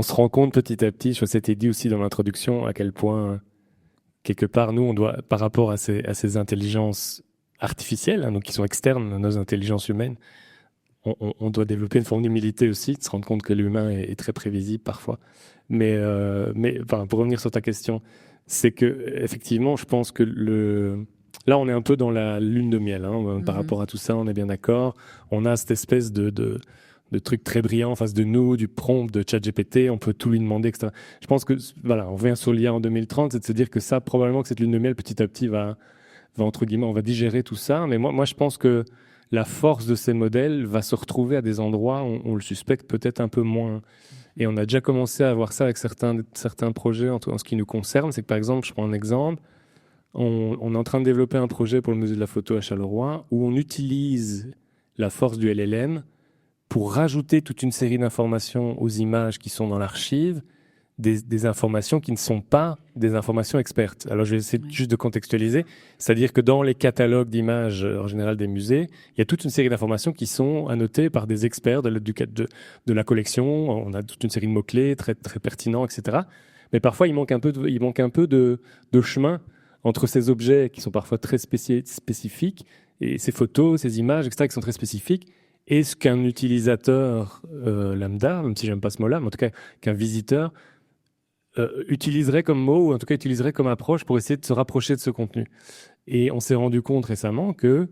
se rend compte petit à petit, je s'était dit aussi dans l'introduction, à quel point, quelque part, nous, on doit, par rapport à ces intelligences artificielles, donc qui sont externes à nos intelligences humaines, on doit développer une forme d'humilité aussi, de se rendre compte que l'humain est très prévisible parfois. Mais pour revenir sur ta question, c'est que effectivement, je pense que là, on est un peu dans la lune de miel par rapport à tout ça. On est bien d'accord. On a cette espèce de truc très brillant en face de nous, du prompt de ChatGPT. On peut tout lui demander, etc. Je pense que voilà, on revient sur l'IA en 2030, c'est de se dire que ça, probablement que cette lune de miel, petit à petit, va entre guillemets, on va digérer tout ça. Mais moi, je pense que la force de ces modèles va se retrouver à des endroits où on le suspecte peut-être un peu moins. Et on a déjà commencé à voir ça avec certains projets en ce qui nous concerne. C'est que, par exemple, je prends un exemple, on est en train de développer un projet pour le musée de la photo à Charleroi où on utilise la force du LLM pour rajouter toute une série d'informations aux images qui sont dans l'archive, des informations qui ne sont pas des informations expertes. Alors, je vais essayer juste de contextualiser. C'est-à-dire que dans les catalogues d'images, en général des musées, il y a toute une série d'informations qui sont annotées par des experts de la collection. On a toute une série de mots-clés très, très pertinents, etc. Mais parfois, il manque un peu de chemin entre ces objets qui sont parfois très spécifiques, et ces photos, ces images, etc., qui sont très spécifiques, et ce qu'un utilisateur lambda, même si j'aime pas ce mot-là, mais en tout cas qu'un visiteur utiliserait comme mot, ou en tout cas utiliserait comme approche pour essayer de se rapprocher de ce contenu. Et on s'est rendu compte récemment que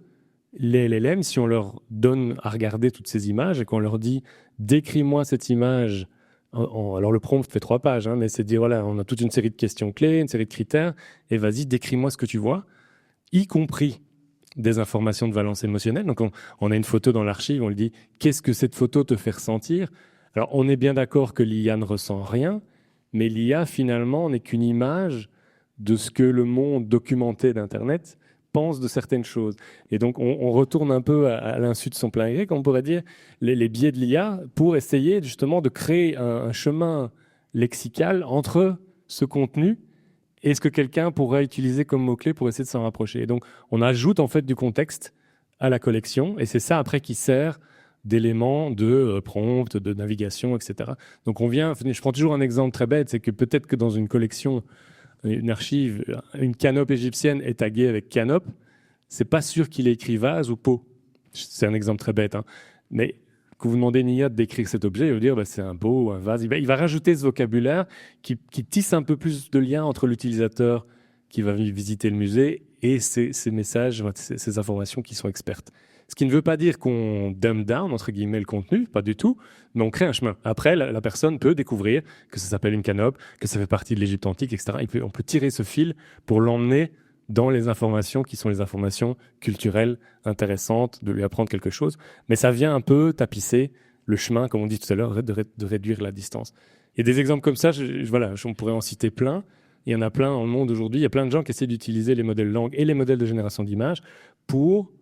les LLM, si on leur donne à regarder toutes ces images et qu'on leur dit « décris-moi cette image », alors le prompt fait 3 pages, hein, mais c'est de dire, voilà, on a toute une série de questions clés, une série de critères, et vas-y, décris-moi ce que tu vois, y compris des informations de valence émotionnelle. Donc on a une photo dans l'archive, on lui dit « qu'est-ce que cette photo te fait ressentir ?» Alors on est bien d'accord que l'IA ne ressent rien, mais l'IA finalement n'est qu'une image de ce que le monde documenté d'Internet pense de certaines choses. Et donc, on retourne un peu à l'insu de son plein gré, comme on pourrait dire, les biais de l'IA pour essayer justement de créer un chemin lexical entre ce contenu et ce que quelqu'un pourrait utiliser comme mot-clé pour essayer de s'en rapprocher. Et donc, on ajoute en fait du contexte à la collection, et c'est ça après qui sert d'éléments de prompt, de navigation, etc. Donc, je prends toujours un exemple très bête, c'est que peut-être que dans une collection, une archive, une canope égyptienne est taguée avec canope, c'est pas sûr qu'il ait écrit vase ou pot. C'est un exemple très bête, hein. Mais quand vous demandez à une IA de décrire cet objet, il va dire c'est un pot ou un vase. Il va rajouter ce vocabulaire qui tisse un peu plus de lien entre l'utilisateur qui va visiter le musée et ces messages, ces informations qui sont expertes. Ce qui ne veut pas dire qu'on dumb down, entre guillemets, le contenu, pas du tout, mais on crée un chemin. Après, la personne peut découvrir que ça s'appelle une canope, que ça fait partie de l'Égypte antique, etc. On peut tirer ce fil pour l'emmener dans les informations qui sont les informations culturelles intéressantes, de lui apprendre quelque chose. Mais ça vient un peu tapisser le chemin, comme on dit tout à l'heure, de réduire la distance. Et des exemples comme ça, voilà, on pourrait en citer plein. Il y en a plein dans le monde aujourd'hui. Il y a plein de gens qui essaient d'utiliser les modèles langue et les modèles de génération d'images pour...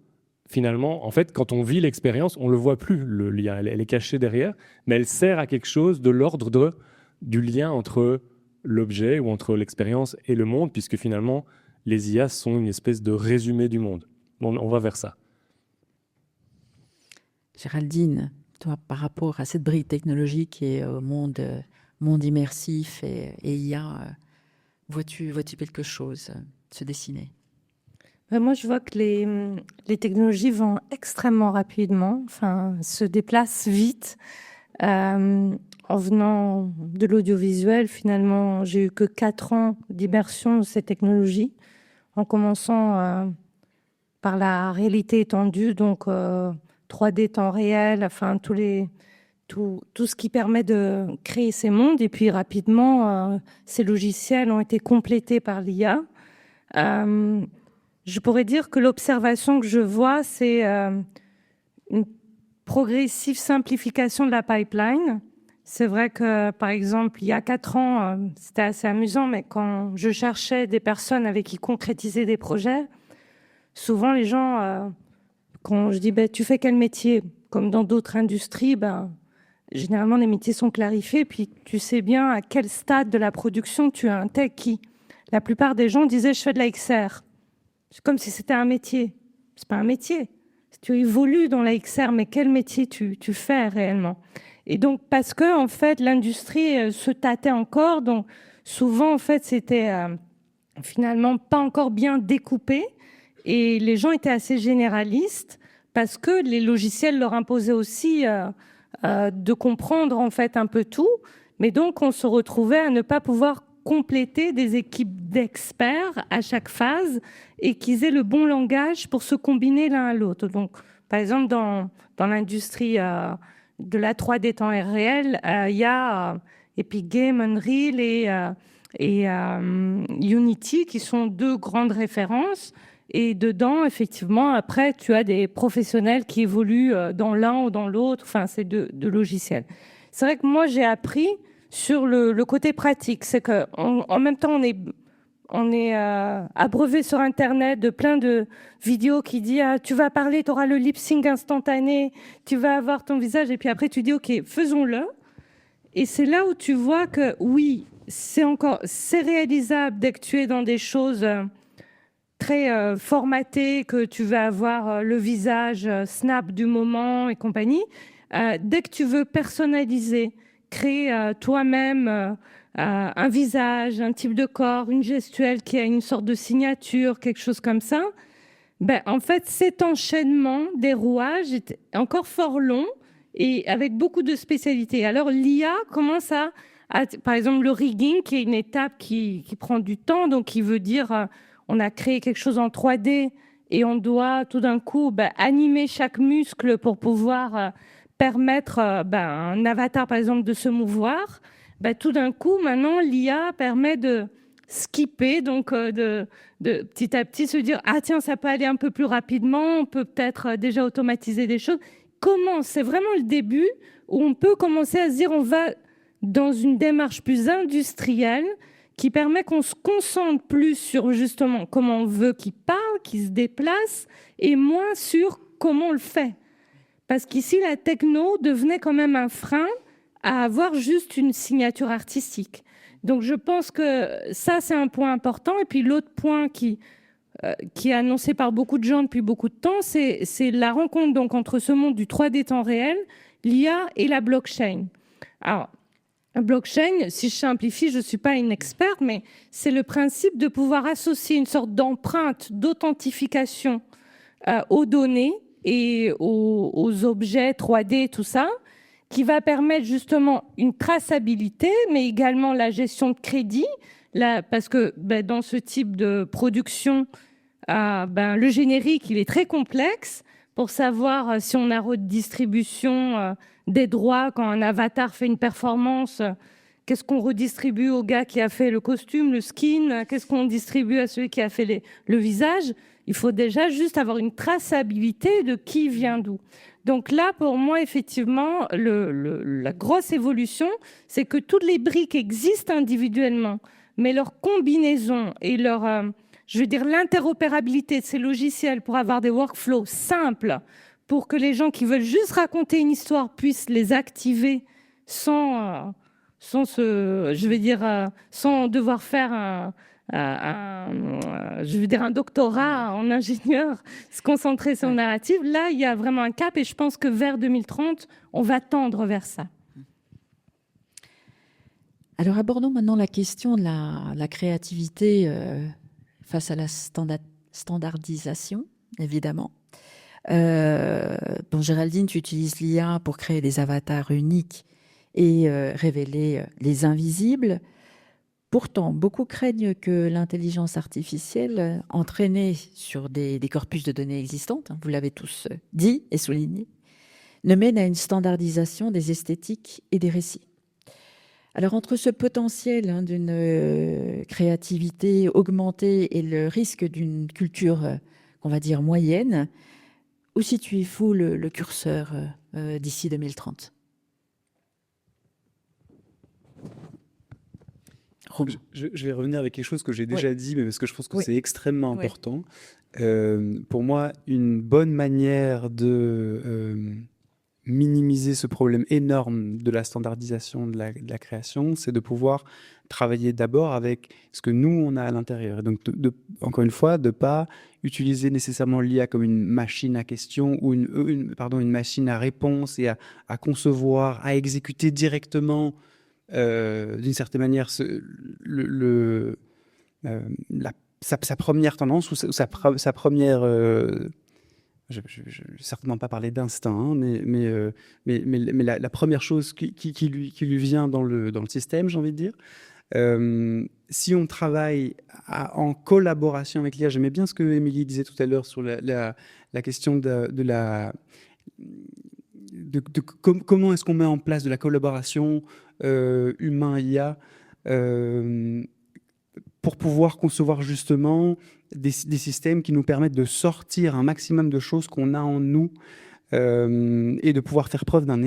Finalement, en fait, quand on vit l'expérience, on ne le voit plus, l'IA. Elle est cachée derrière, mais elle sert à quelque chose de l'ordre du lien entre l'objet ou entre l'expérience et le monde, puisque finalement, les IA sont une espèce de résumé du monde. On va vers ça. Géraldine, toi, par rapport à cette brique technologique et au monde immersif et IA, vois-tu quelque chose se dessiner ? Moi, je vois que les technologies vont extrêmement rapidement, se déplacent vite. En venant de l'audiovisuel, finalement, j'ai eu que 4 ans d'immersion dans ces technologies, en commençant par la réalité étendue, donc 3D temps réel, tout ce qui permet de créer ces mondes. Et puis rapidement, ces logiciels ont été complétés par l'IA. Je pourrais dire que l'observation que je vois, c'est une progressive simplification de la pipeline. C'est vrai que, par exemple, il y a 4 ans, c'était assez amusant, mais quand je cherchais des personnes avec qui concrétiser des projets, souvent les gens, quand je dis tu fais quel métier, comme dans d'autres industries, généralement les métiers sont clarifiés, puis tu sais bien à quel stade de la production tu as un tech qui. La plupart des gens disaient je fais de la XR. C'est comme si c'était un métier. C'est pas un métier. Tu évolues dans la XR, mais quel métier tu fais réellement? Et donc, parce que, en fait, l'industrie se tâtait encore, donc souvent, en fait, c'était finalement pas encore bien découpé, et les gens étaient assez généralistes, parce que les logiciels leur imposaient aussi de comprendre, en fait, un peu tout, mais donc, on se retrouvait à ne pas pouvoir compléter des équipes d'experts à chaque phase et qu'ils aient le bon langage pour se combiner l'un à l'autre. Donc, par exemple, dans l'industrie de la 3D temps réel, il y a Epic Games, Unreal et Unity qui sont 2 grandes références. Et dedans, effectivement, après, tu as des professionnels qui évoluent dans l'un ou dans l'autre. Enfin, c'est de logiciels. C'est vrai que moi, j'ai appris sur le côté pratique. C'est qu'en même temps, on est abreuvé sur Internet de plein de vidéos qui disent tu vas parler, tu auras le lip sync instantané, tu vas avoir ton visage, et puis après tu dis ok, faisons-le. Et c'est là où tu vois que oui, c'est réalisable dès que tu es dans des choses très formatées, que tu vas avoir le visage snap du moment et compagnie. Dès que tu veux personnaliser, créer toi-même un visage, un type de corps, une gestuelle qui a une sorte de signature, quelque chose comme ça, ben, en fait, cet enchaînement des rouages est encore fort long et avec beaucoup de spécialités. Alors, l'IA commence par exemple, le rigging, qui est une étape qui prend du temps, donc qui veut dire on a créé quelque chose en 3D et on doit tout d'un coup animer chaque muscle pour pouvoir permettre à un avatar, par exemple, de se mouvoir. Tout d'un coup, maintenant, l'IA permet de skipper, donc de petit à petit se dire ah tiens, ça peut aller un peu plus rapidement, on peut peut-être déjà automatiser des choses. Comment? C'est vraiment le début où on peut commencer à se dire on va dans une démarche plus industrielle qui permet qu'on se concentre plus sur justement comment on veut qu'il parle, qu'il se déplace, et moins sur comment on le fait. Parce qu'ici, la techno devenait quand même un frein à avoir juste une signature artistique. Donc je pense que ça, c'est un point important. Et puis l'autre point qui est annoncé par beaucoup de gens depuis beaucoup de temps, c'est la rencontre donc, entre ce monde du 3D temps réel, l'IA et la blockchain. Alors, la blockchain, si je simplifie, je ne suis pas une experte, mais c'est le principe de pouvoir associer une sorte d'empreinte, d'authentification aux données et aux objets 3D, tout ça, qui va permettre justement une traçabilité, mais également la gestion de crédit, parce que dans ce type de production, le générique, il est très complexe pour savoir si on a redistribution des droits quand un avatar fait une performance. Qu'est-ce qu'on redistribue au gars qui a fait le costume, le skin? Qu'est-ce qu'on distribue à celui qui a fait le visage? Il faut déjà juste avoir une traçabilité de qui vient d'où. Donc là, pour moi, effectivement, la grosse évolution, c'est que toutes les briques existent individuellement, mais leur combinaison et l'interopérabilité de ces logiciels pour avoir des workflows simples, pour que les gens qui veulent juste raconter une histoire puissent les activer sans devoir faire un doctorat en ingénieur, se concentrer sur le narratif. Là, il y a vraiment un cap et je pense que vers 2030, on va tendre vers ça. Alors, abordons maintenant la question de la créativité face à la standardisation, évidemment. Géraldine, tu utilises l'IA pour créer des avatars uniques et révéler les invisibles. Pourtant, beaucoup craignent que l'intelligence artificielle, entraînée sur des corpus de données existantes, vous l'avez tous dit et souligné, ne mène à une standardisation des esthétiques et des récits. Alors, entre ce potentiel d'une créativité augmentée et le risque d'une culture, qu'on va dire, moyenne, où situez-vous le curseur d'ici 2030 ? Je vais revenir avec quelque chose que j'ai déjà dit, mais parce que je pense que c'est extrêmement important. Pour moi, une bonne manière de minimiser ce problème énorme de la standardisation de la création, c'est de pouvoir travailler d'abord avec ce que nous, on a à l'intérieur. Et donc, encore une fois, de ne pas utiliser nécessairement l'IA comme une machine à question ou une machine à réponse et à concevoir, à exécuter directement d'une certaine manière sa première tendance ou sa première je vais certainement pas parler d'instinct, hein, mais la première chose qui lui vient dans le système, j'ai envie de dire. Si on travaille en collaboration avec l'IA, j'aimais bien ce que Émilie disait tout à l'heure sur la question comment est-ce qu'on met en place de la collaboration humain-IA pour pouvoir concevoir justement des systèmes qui nous permettent de sortir un maximum de choses qu'on a en nous et de pouvoir faire preuve d'un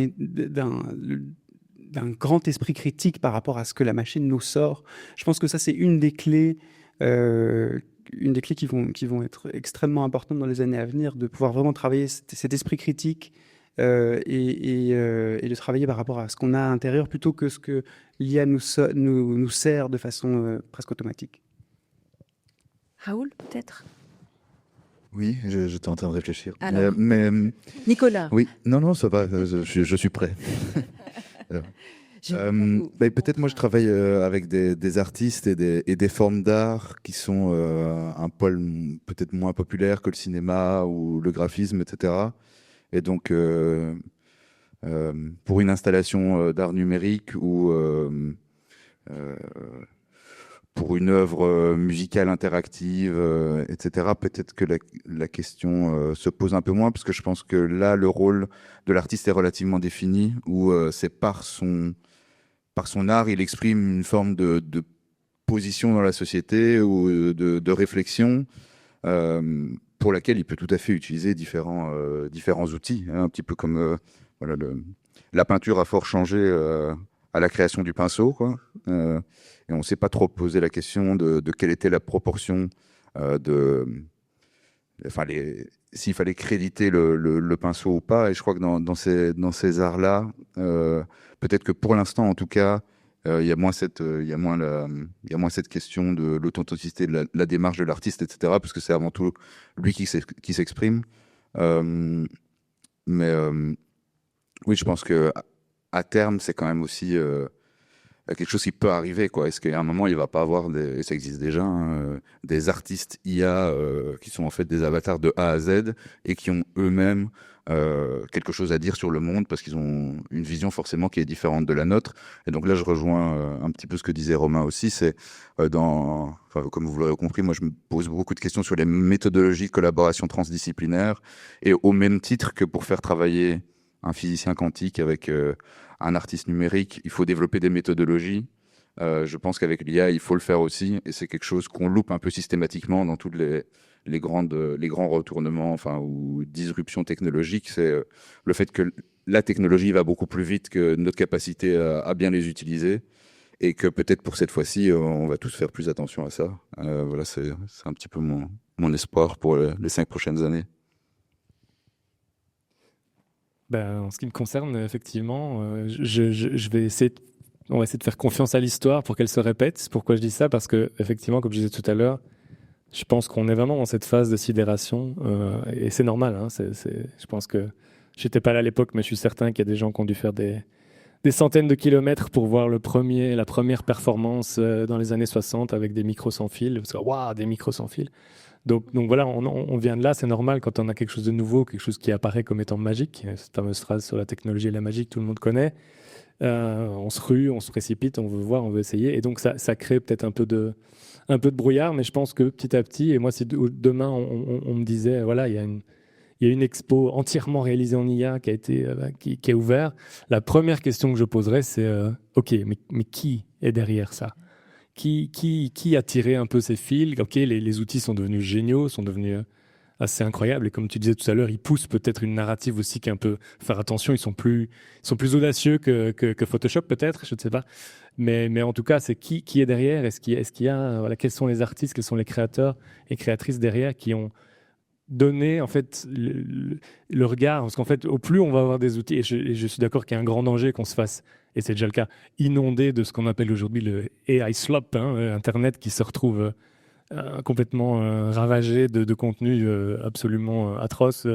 grand esprit critique par rapport à ce que la machine nous sort. Je pense que ça, c'est une des clés qui vont être extrêmement importantes dans les années à venir, de pouvoir vraiment travailler cet esprit critique et de travailler par rapport à ce qu'on a à l'intérieur plutôt que ce que l'IA nous sert de façon presque automatique. Raoul, peut-être? Oui, j'étais en train de réfléchir. Alors, mais Nicolas. Oui, non, ça va, je suis prêt. Alors. Peut-être moi je travaille avec des artistes et des formes d'art qui sont un poil peut-être moins populaires que le cinéma ou le graphisme, etc. Et donc pour une installation d'art numérique ou pour une œuvre musicale interactive, etc., peut-être que la question se pose un peu moins, parce que je pense que là, le rôle de l'artiste est relativement défini, où c'est par son art, il exprime une forme de position dans la société ou de réflexion pour laquelle il peut tout à fait utiliser différents outils, hein, un petit peu comme voilà, la peinture a fort changé à la création du pinceau, quoi. Et on ne s'est pas trop posé la question de quelle était la proportion s'il fallait créditer le pinceau ou pas. Et je crois que dans ces arts-là, peut-être que pour l'instant, en tout cas, il y a moins cette question de l'authenticité de la démarche de l'artiste, etc., parce que c'est avant tout lui qui s'exprime. Oui, je pense que à terme, c'est quand même aussi quelque chose qui peut arriver, quoi. Est-ce qu'à un moment, il va pas avoir et ça existe déjà, hein, des artistes IA qui sont en fait des avatars de A à Z et qui ont eux-mêmes quelque chose à dire sur le monde parce qu'ils ont une vision forcément qui est différente de la nôtre. Et donc là, je rejoins un petit peu ce que disait Romain aussi. C'est comme vous l'aurez compris, moi, je me pose beaucoup de questions sur les méthodologies de collaboration transdisciplinaire, et au même titre que pour faire travailler un physicien quantique avec un artiste numérique, il faut développer des méthodologies. Je pense qu'avec l'IA, il faut le faire aussi, et c'est quelque chose qu'on loupe un peu systématiquement dans toutes les grands retournements, ou disruptions technologiques. C'est le fait que la technologie va beaucoup plus vite que notre capacité à bien les utiliser, et que peut-être pour cette fois-ci, on va tous faire plus attention à ça. Voilà, c'est un petit peu mon espoir pour les 5 prochaines années. En ce qui me concerne, effectivement, je vais on va essayer de faire confiance à l'histoire pour qu'elle se répète. Pourquoi je dis ça? Parce que, effectivement, comme je disais tout à l'heure, je pense qu'on est vraiment dans cette phase de sidération, et c'est normal, hein, je pense que j'étais pas là à l'époque, mais je suis certain qu'il y a des gens qui ont dû faire des centaines de kilomètres pour voir la première performance dans les années 60 avec des micros sans fil. Parce que, waouh, des micros sans fil. Donc voilà, on vient de là, c'est normal quand on a quelque chose de nouveau, quelque chose qui apparaît comme étant magique. Cette fameuse phrase sur la technologie et la magie que tout le monde connaît. On se rue, on se précipite, on veut voir, on veut essayer. Et donc ça crée peut-être un peu de brouillard, mais je pense que petit à petit, et moi si demain on me disait, voilà, il y a une expo entièrement réalisée en IA qui a été qui est ouverte, la première question que je poserais, c'est ok, mais qui est derrière ça? Qui a tiré un peu ces fils? Ok, les outils sont devenus géniaux, sont devenus assez incroyables. Et comme tu disais tout à l'heure, ils poussent peut-être une narrative aussi qui est un peu... Faire attention, ils sont plus audacieux que Photoshop peut-être, je ne sais pas. Mais en tout cas, c'est qui est derrière? Est-ce qu'il y a... Voilà, quels sont les artistes, quels sont les créateurs et créatrices derrière qui ont donné en fait le regard? Parce qu'en fait, au plus on va avoir des outils, et je suis d'accord qu'il y a un grand danger qu'on se fasse, et c'est déjà le cas, inondé de ce qu'on appelle aujourd'hui le AI slop, hein, Internet qui se retrouve complètement ravagé de contenu absolument atroce,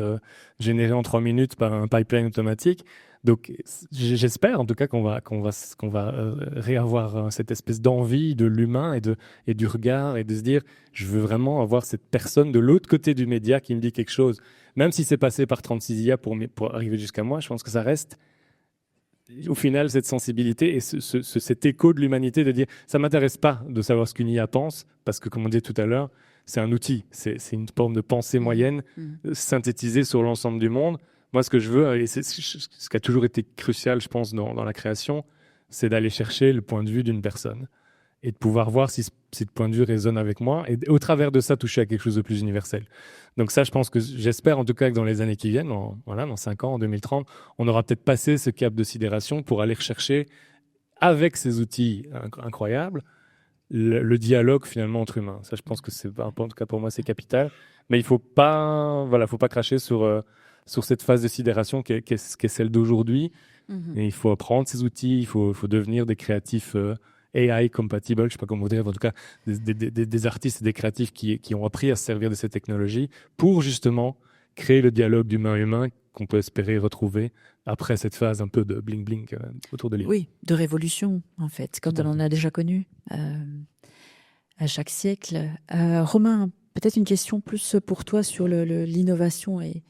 généré en 3 minutes par un pipeline automatique. Donc j'espère en tout cas qu'on va réavoir cette espèce d'envie de l'humain et du regard, et de se dire je veux vraiment avoir cette personne de l'autre côté du média qui me dit quelque chose, même si c'est passé par 36 IA pour arriver jusqu'à moi. Je pense que ça reste au final cette sensibilité et cet écho de l'humanité de dire ça m'intéresse pas de savoir ce qu'une IA pense, parce que comme on disait tout à l'heure, c'est un outil, c'est une forme de pensée moyenne synthétisée sur l'ensemble du monde. Moi, ce que je veux, et c'est ce qui a toujours été crucial, je pense, dans la création, c'est d'aller chercher le point de vue d'une personne et de pouvoir voir si ce point de vue résonne avec moi, et au travers de ça, toucher à quelque chose de plus universel. Donc ça, je pense que j'espère en tout cas que dans les années qui viennent, dans 5 ans, en 2030, on aura peut-être passé ce cap de sidération pour aller rechercher, avec ces outils incroyables, le dialogue finalement entre humains. Ça, je pense que c'est, en tout cas pour moi, c'est capital. Mais il faut pas cracher sur cette phase de sidération qui est celle d'aujourd'hui. Et il faut apprendre ces outils, il faut devenir des créatifs AI compatible, je ne sais pas comment dire, en tout cas des artistes et des créatifs qui ont appris à se servir de ces technologies pour justement créer le dialogue d'humain-humain qu'on peut espérer retrouver après cette phase un peu de bling-bling autour de l'IA. Oui, de révolution, en fait, comme Tout à on en fait. a déjà connu à chaque siècle. Romain, peut-être une question plus pour toi sur l'innovation et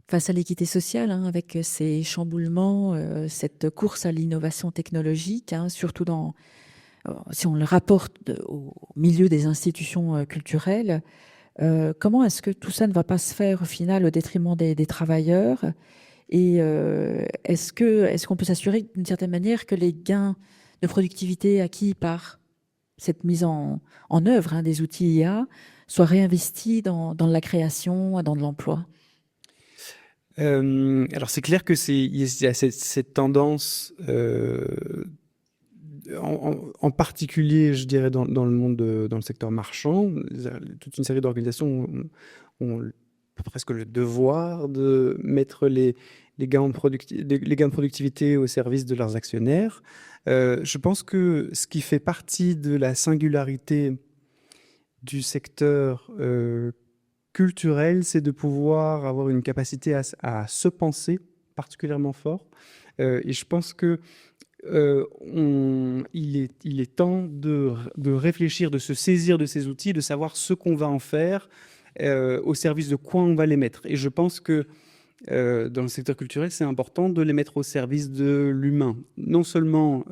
face à l'équité sociale, hein, avec ces chamboulements, cette course à l'innovation technologique, hein, surtout si on le rapporte au milieu des institutions culturelles. Comment est-ce que tout ça ne va pas se faire au final au détriment des travailleurs? Et est-ce qu'on peut s'assurer d'une certaine manière que les gains de productivité acquis par cette mise en œuvre, hein, des outils IA soient réinvestis dans la création, dans de l'emploi? Alors c'est clair que il y a cette tendance, en particulier, je dirais, dans le monde, dans le secteur marchand. Toute une série d'organisations ont presque le devoir de mettre les gains de productivité au service de leurs actionnaires. Je pense que ce qui fait partie de la singularité du secteur culturel, c'est de pouvoir avoir une capacité à se penser particulièrement fort. Et je pense que il est temps de réfléchir, de se saisir de ces outils, de savoir ce qu'on va en faire, au service de quoi on va les mettre. Et je pense que dans le secteur culturel, c'est important de les mettre au service de l'humain. Non seulement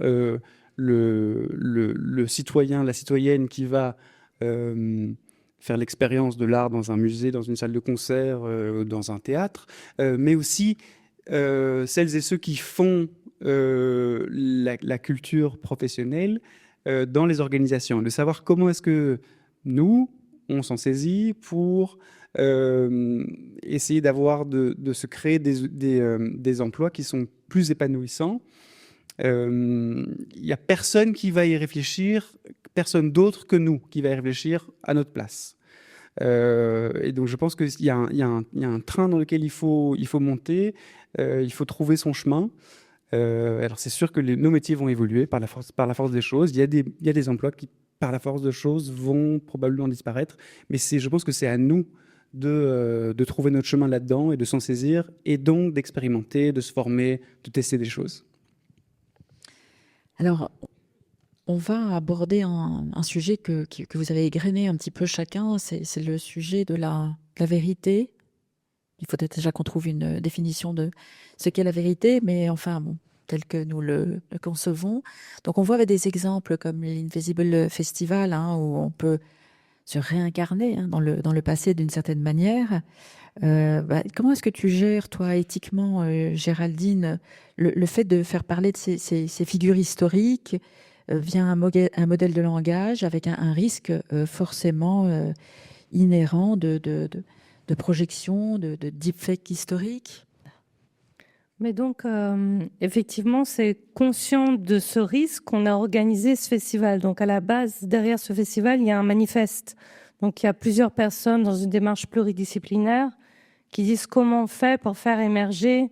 le citoyen, la citoyenne qui va faire l'expérience de l'art dans un musée, dans une salle de concert, dans un théâtre, mais aussi celles et ceux qui font la culture professionnelle dans les organisations, de savoir comment est-ce que nous, on s'en saisit pour essayer de se créer des emplois qui sont plus épanouissants. Il n'y a personne qui va y réfléchir, personne d'autre que nous qui va y réfléchir à notre place. Et donc je pense qu'il y a un train dans lequel il faut monter, il faut trouver son chemin. Alors c'est sûr que nos métiers vont évoluer par la force des choses. Il y a des emplois qui, par la force des choses, vont probablement disparaître. Mais je pense que c'est à nous de trouver notre chemin là-dedans et de s'en saisir, et donc d'expérimenter, de se former, de tester des choses. Alors, on va aborder un sujet que vous avez égrené un petit peu chacun, c'est le sujet de la vérité. Il faut déjà qu'on trouve une définition de ce qu'est la vérité, mais enfin, bon, tel que nous le concevons. Donc, on voit avec des exemples comme l'Invisible Festival, hein, où on peut se réincarner, hein, dans le passé d'une certaine manière. Comment est-ce que tu gères, toi, éthiquement, Géraldine, le fait de faire parler de ces figures historiques via un modèle de langage avec un risque forcément inhérent de projection, de deepfake historique? Mais donc, effectivement, c'est conscient de ce risque qu'on a organisé ce festival. Donc, à la base, derrière ce festival, il y a un manifeste. Donc, il y a plusieurs personnes dans une démarche pluridisciplinaire qui disent comment on fait pour faire émerger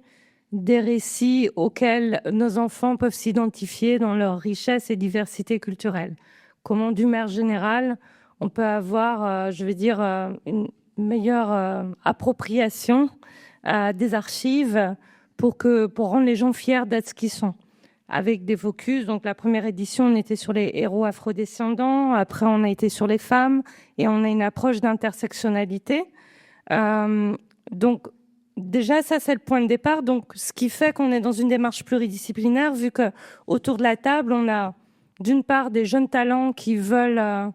des récits auxquels nos enfants peuvent s'identifier dans leur richesse et diversité culturelle. Comment, d'une manière générale, on peut avoir, une meilleure appropriation des archives pour rendre les gens fiers d'être ce qu'ils sont. Avec des focus, donc la première édition, on était sur les héros afrodescendants, après on a été sur les femmes, et on a une approche d'intersectionnalité. Donc, déjà, ça, c'est le point de départ. Donc, ce qui fait qu'on est dans une démarche pluridisciplinaire, vu qu'autour de la table, on a d'une part des jeunes talents qui veulent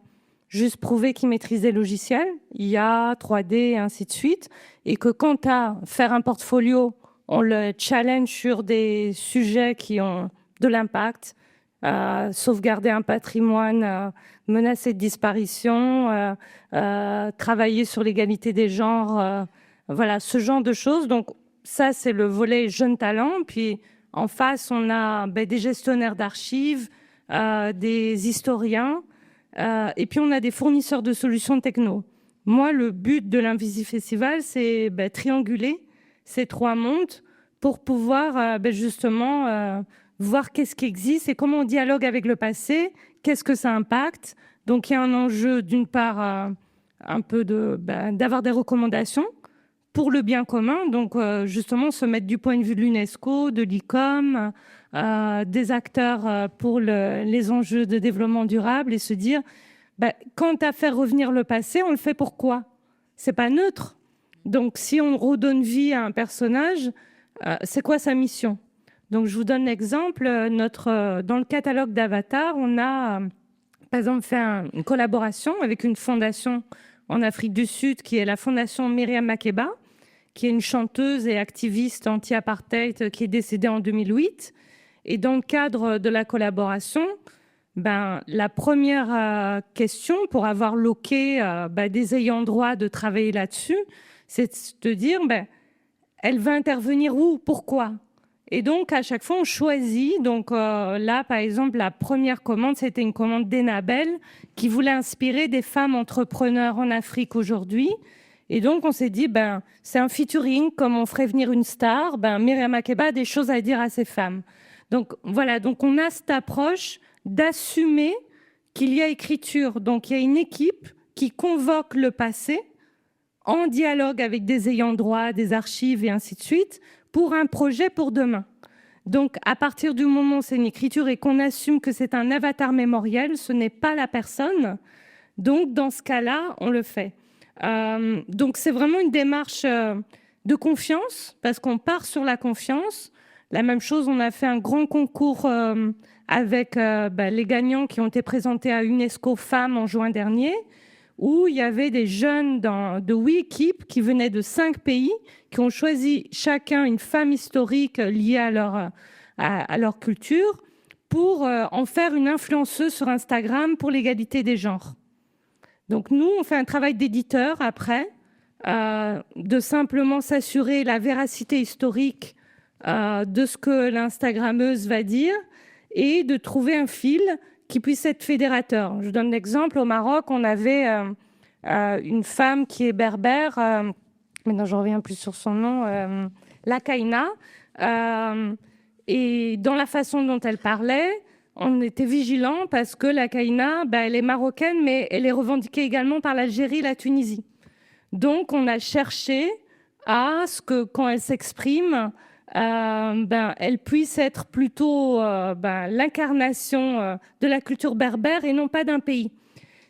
juste prouver qu'ils maîtrisent des logiciels, IA, 3D, et ainsi de suite, et que quant à faire un portfolio, on le challenge sur des sujets qui ont de l'impact, sauvegarder un patrimoine menacé de disparition, travailler sur l'égalité des genres, voilà, ce genre de choses. Donc ça, c'est le volet jeunes talents. Puis en face, on a des gestionnaires d'archives, des historiens, et puis on a des fournisseurs de solutions techno. Moi, le but de l'Invisible Festival, c'est trianguler ces trois mondes pour pouvoir justement voir qu'est-ce qui existe et comment on dialogue avec le passé, qu'est-ce que ça impacte. Donc il y a un enjeu d'une part un peu d'avoir des recommandations pour le bien commun, donc justement se mettre du point de vue de l'UNESCO, de l'ICOM, des acteurs pour les enjeux de développement durable et se dire, quant à faire revenir le passé, on le fait pourquoi ? C'est pas neutre. Donc si on redonne vie à un personnage, c'est quoi sa mission ? Donc je vous donne l'exemple, dans le catalogue d'Avatar, on a par exemple fait une collaboration avec une fondation en Afrique du Sud qui est la fondation Miriam Makeba, qui est une chanteuse et activiste anti-apartheid qui est décédée en 2008. Et dans le cadre de la collaboration, la première question pour avoir loqué des ayants droit de travailler là-dessus, c'est de dire elle va intervenir où, pourquoi ? Et donc à chaque fois on choisit. Donc là par exemple la première commande c'était une commande d'Enabel qui voulait inspirer des femmes entrepreneurs en Afrique aujourd'hui. Et donc on s'est dit c'est un featuring comme on ferait venir une star. Miriam Makeba a des choses à dire à ces femmes. Donc voilà, donc on a cette approche d'assumer qu'il y a écriture. Donc il y a une équipe qui convoque le passé en dialogue avec des ayants droit, des archives et ainsi de suite, pour un projet pour demain. Donc à partir du moment où c'est une écriture et qu'on assume que c'est un avatar mémoriel, ce n'est pas la personne. Donc dans ce cas-là, on le fait. Donc c'est vraiment une démarche de confiance, parce qu'on part sur la confiance. La même chose, on a fait un grand concours avec les gagnants qui ont été présentés à UNESCO Femmes en juin dernier, où il y avait des jeunes de 8 équipes qui venaient de 5 pays, qui ont choisi chacun une femme historique liée à leur culture pour en faire une influenceuse sur Instagram pour l'égalité des genres. Donc nous, on fait un travail d'éditeur après, de simplement s'assurer la véracité historique de ce que l'Instagrammeuse va dire et de trouver un fil qui puisse être fédérateur. Je donne l'exemple, au Maroc, on avait une femme qui est berbère, maintenant je ne reviens plus sur son nom, Lakaina, et dans la façon dont elle parlait, on était vigilants parce que Lakaina, elle est marocaine, mais elle est revendiquée également par l'Algérie et la Tunisie. Donc on a cherché à ce que quand elle s'exprime, elle puisse être plutôt l'incarnation de la culture berbère et non pas d'un pays.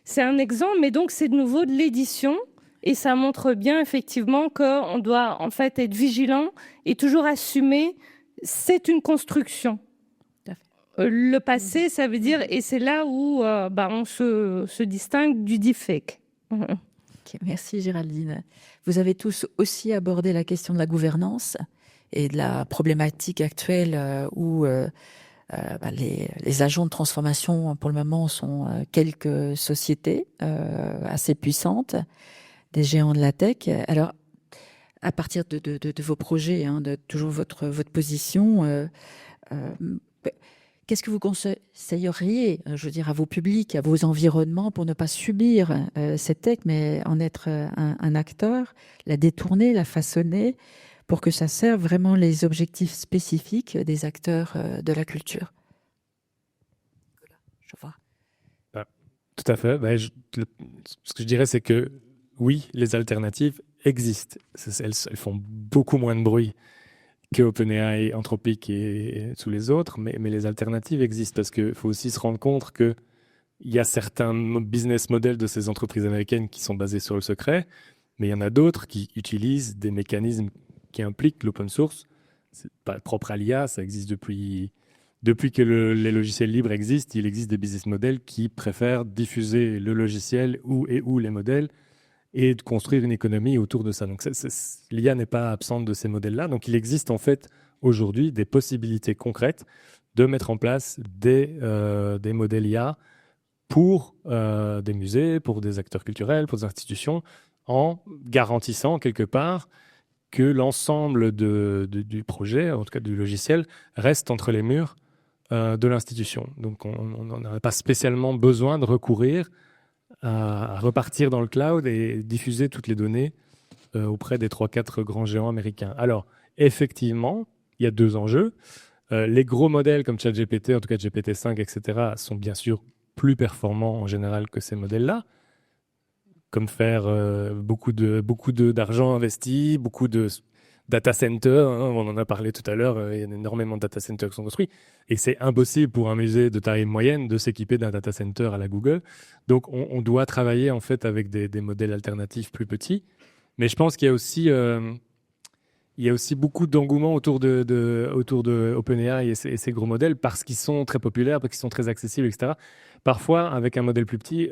C'est un exemple, mais donc c'est de nouveau de l'édition et ça montre bien effectivement qu'on doit en fait être vigilant et toujours assumer c'est une construction. Le passé, ça veut dire, et c'est là où on se distingue du deepfake. Okay, merci Géraldine. Vous avez tous aussi abordé la question de la gouvernance et de la problématique actuelle où les agents de transformation, pour le moment, sont quelques sociétés assez puissantes, des géants de la tech. Alors, à partir de vos projets, de toujours votre position, qu'est-ce que vous conseilleriez, je veux dire, à vos publics, à vos environnements, pour ne pas subir cette tech, mais en être un acteur, la détourner, la façonner, pour que ça serve vraiment les objectifs spécifiques des acteurs de la culture? Je vois. Tout à fait. Ce que je dirais, c'est que oui, les alternatives existent. Elles font beaucoup moins de bruit que OpenAI, Anthropic et tous les autres, mais les alternatives existent parce qu'il faut aussi se rendre compte qu'il y a certains business models de ces entreprises américaines qui sont basés sur le secret, mais il y en a d'autres qui utilisent des mécanismes qui impliquent l'open source. C'est pas propre à l'IA, ça existe depuis que les logiciels libres existent. Il existe des business models qui préfèrent diffuser le logiciel ou les modèles et de construire une économie autour de ça. Donc l'IA n'est pas absente de ces modèles-là. Donc il existe en fait aujourd'hui des possibilités concrètes de mettre en place des modèles IA pour des musées, pour des acteurs culturels, pour des institutions, en garantissant quelque part que l'ensemble du projet, en tout cas du logiciel, reste entre les murs de l'institution. Donc on n'a pas spécialement besoin de recourir à repartir dans le cloud et diffuser toutes les données auprès des 3-4 grands géants américains. Alors, effectivement, il y a 2 enjeux. Les gros modèles comme ChatGPT, en tout cas GPT-5, etc., sont bien sûr plus performants en général que ces modèles-là. comme faire d'argent investi, beaucoup de data centers, hein, on en a parlé tout à l'heure, il y a énormément de data centers qui sont construits, et c'est impossible pour un musée de taille moyenne de s'équiper d'un data center à la Google. Donc on doit travailler en fait avec des modèles alternatifs plus petits. Mais je pense qu'il y a aussi beaucoup d'engouement autour de OpenAI et ces gros modèles parce qu'ils sont très populaires, parce qu'ils sont très accessibles, etc. Parfois, avec un modèle plus petit,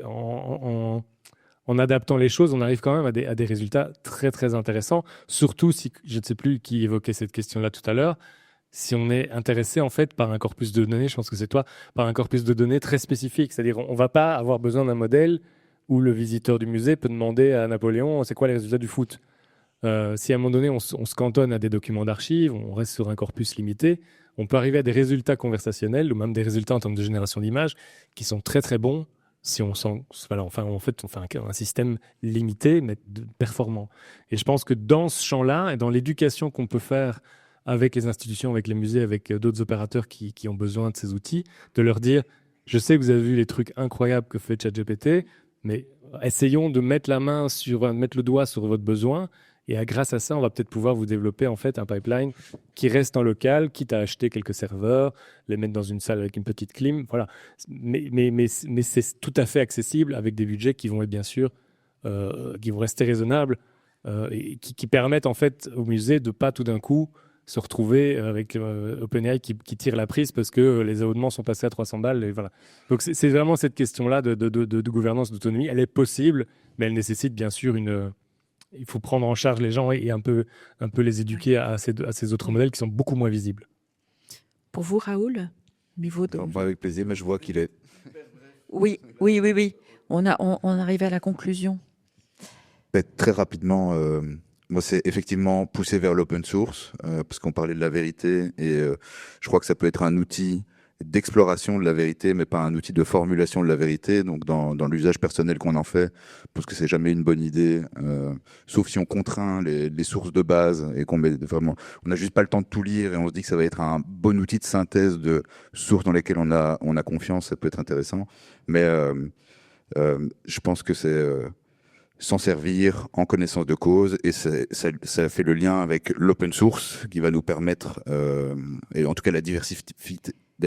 en adaptant les choses, on arrive quand même à des résultats très, très intéressants. Surtout si, je ne sais plus qui évoquait cette question-là tout à l'heure, si on est intéressé en fait par un corpus de données, je pense que c'est toi, par un corpus de données très spécifique. C'est-à-dire, on ne va pas avoir besoin d'un modèle où le visiteur du musée peut demander à Napoléon, c'est quoi les résultats du foot ? Si à un moment donné, on se cantonne à des documents d'archives, on reste sur un corpus limité, on peut arriver à des résultats conversationnels ou même des résultats en termes de génération d'images qui sont très très bons si on sent, voilà, enfin, en fait, on fait un système limité mais performant. Et je pense que dans ce champ-là et dans l'éducation qu'on peut faire avec les institutions, avec les musées, avec d'autres opérateurs qui ont besoin de ces outils, de leur dire, je sais que vous avez vu les trucs incroyables que fait ChatGPT, mais essayons de mettre mettre le doigt sur votre besoin. Et grâce à ça, on va peut-être pouvoir vous développer en fait un pipeline qui reste en local, quitte à acheter quelques serveurs, les mettre dans une salle avec une petite clim. Voilà. Mais c'est tout à fait accessible avec des budgets qui vont être bien sûr, qui vont rester raisonnables et qui permettent en fait au musée de pas tout d'un coup se retrouver avec OpenAI qui tire la prise parce que les abonnements sont passés à 300 balles. Et voilà. Donc c'est vraiment cette question-là de gouvernance, d'autonomie. Elle est possible, mais elle nécessite bien sûr il faut prendre en charge les gens et un peu les éduquer à ces autres modèles qui sont beaucoup moins visibles. Pour vous, Raoul, niveau de... Moi, avec plaisir, mais je vois qu'il est... Oui. On arrive à la conclusion. Très rapidement, moi, c'est effectivement poussé vers l'open source, parce qu'on parlait de la vérité, et je crois que ça peut être un outil d'exploration de la vérité, mais pas un outil de formulation de la vérité. Donc, dans l'usage personnel qu'on en fait, parce que c'est jamais une bonne idée, sauf si on contraint les sources de base et qu'on met vraiment, on n'a juste pas le temps de tout lire et on se dit que ça va être un bon outil de synthèse de sources dans lesquelles on a confiance. Ça peut être intéressant, mais je pense que c'est s'en servir en connaissance de cause, et ça fait le lien avec l'open source qui va nous permettre, et en tout cas la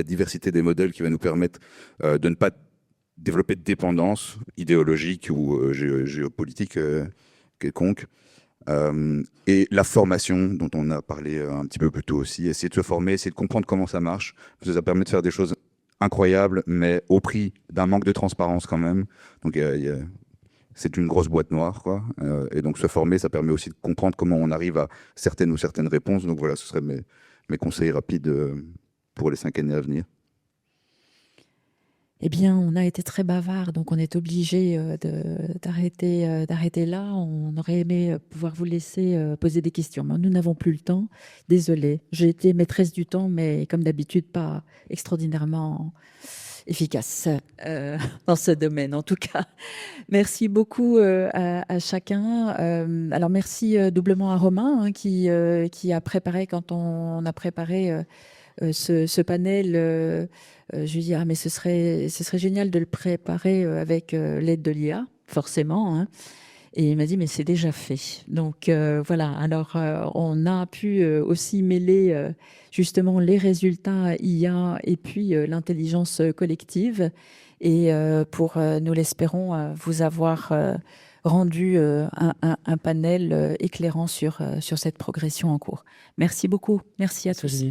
diversité des modèles qui va nous permettre de ne pas développer de dépendance idéologique ou géopolitique quelconque. Et la formation dont on a parlé un petit peu plus tôt aussi, essayer de se former, essayer de comprendre comment ça marche, parce que ça permet de faire des choses incroyables, mais au prix d'un manque de transparence quand même. Donc c'est une grosse boîte noire, quoi. Et donc se former, ça permet aussi de comprendre comment on arrive à certaines réponses. Donc voilà, ce seraient mes conseils rapides pour les 5 années à venir. Eh bien, on a été très bavard, donc on est obligé d'arrêter là. On aurait aimé pouvoir vous laisser poser des questions, mais nous n'avons plus le temps. Désolée, j'ai été maîtresse du temps, mais comme d'habitude, pas extraordinairement efficace dans ce domaine, en tout cas. Merci beaucoup à chacun. Alors, merci doublement à Romain, hein, qui a préparé, quand on a préparé ce panel, je lui ai dit, mais ce serait génial de le préparer avec l'aide de l'IA, forcément, hein. Et il m'a dit, mais c'est déjà fait. Donc voilà, alors on a pu aussi mêler justement les résultats IA et puis l'intelligence collective. Et pour, nous l'espérons, vous avoir rendu un panel éclairant sur cette progression en cours. Merci beaucoup. Merci à tous.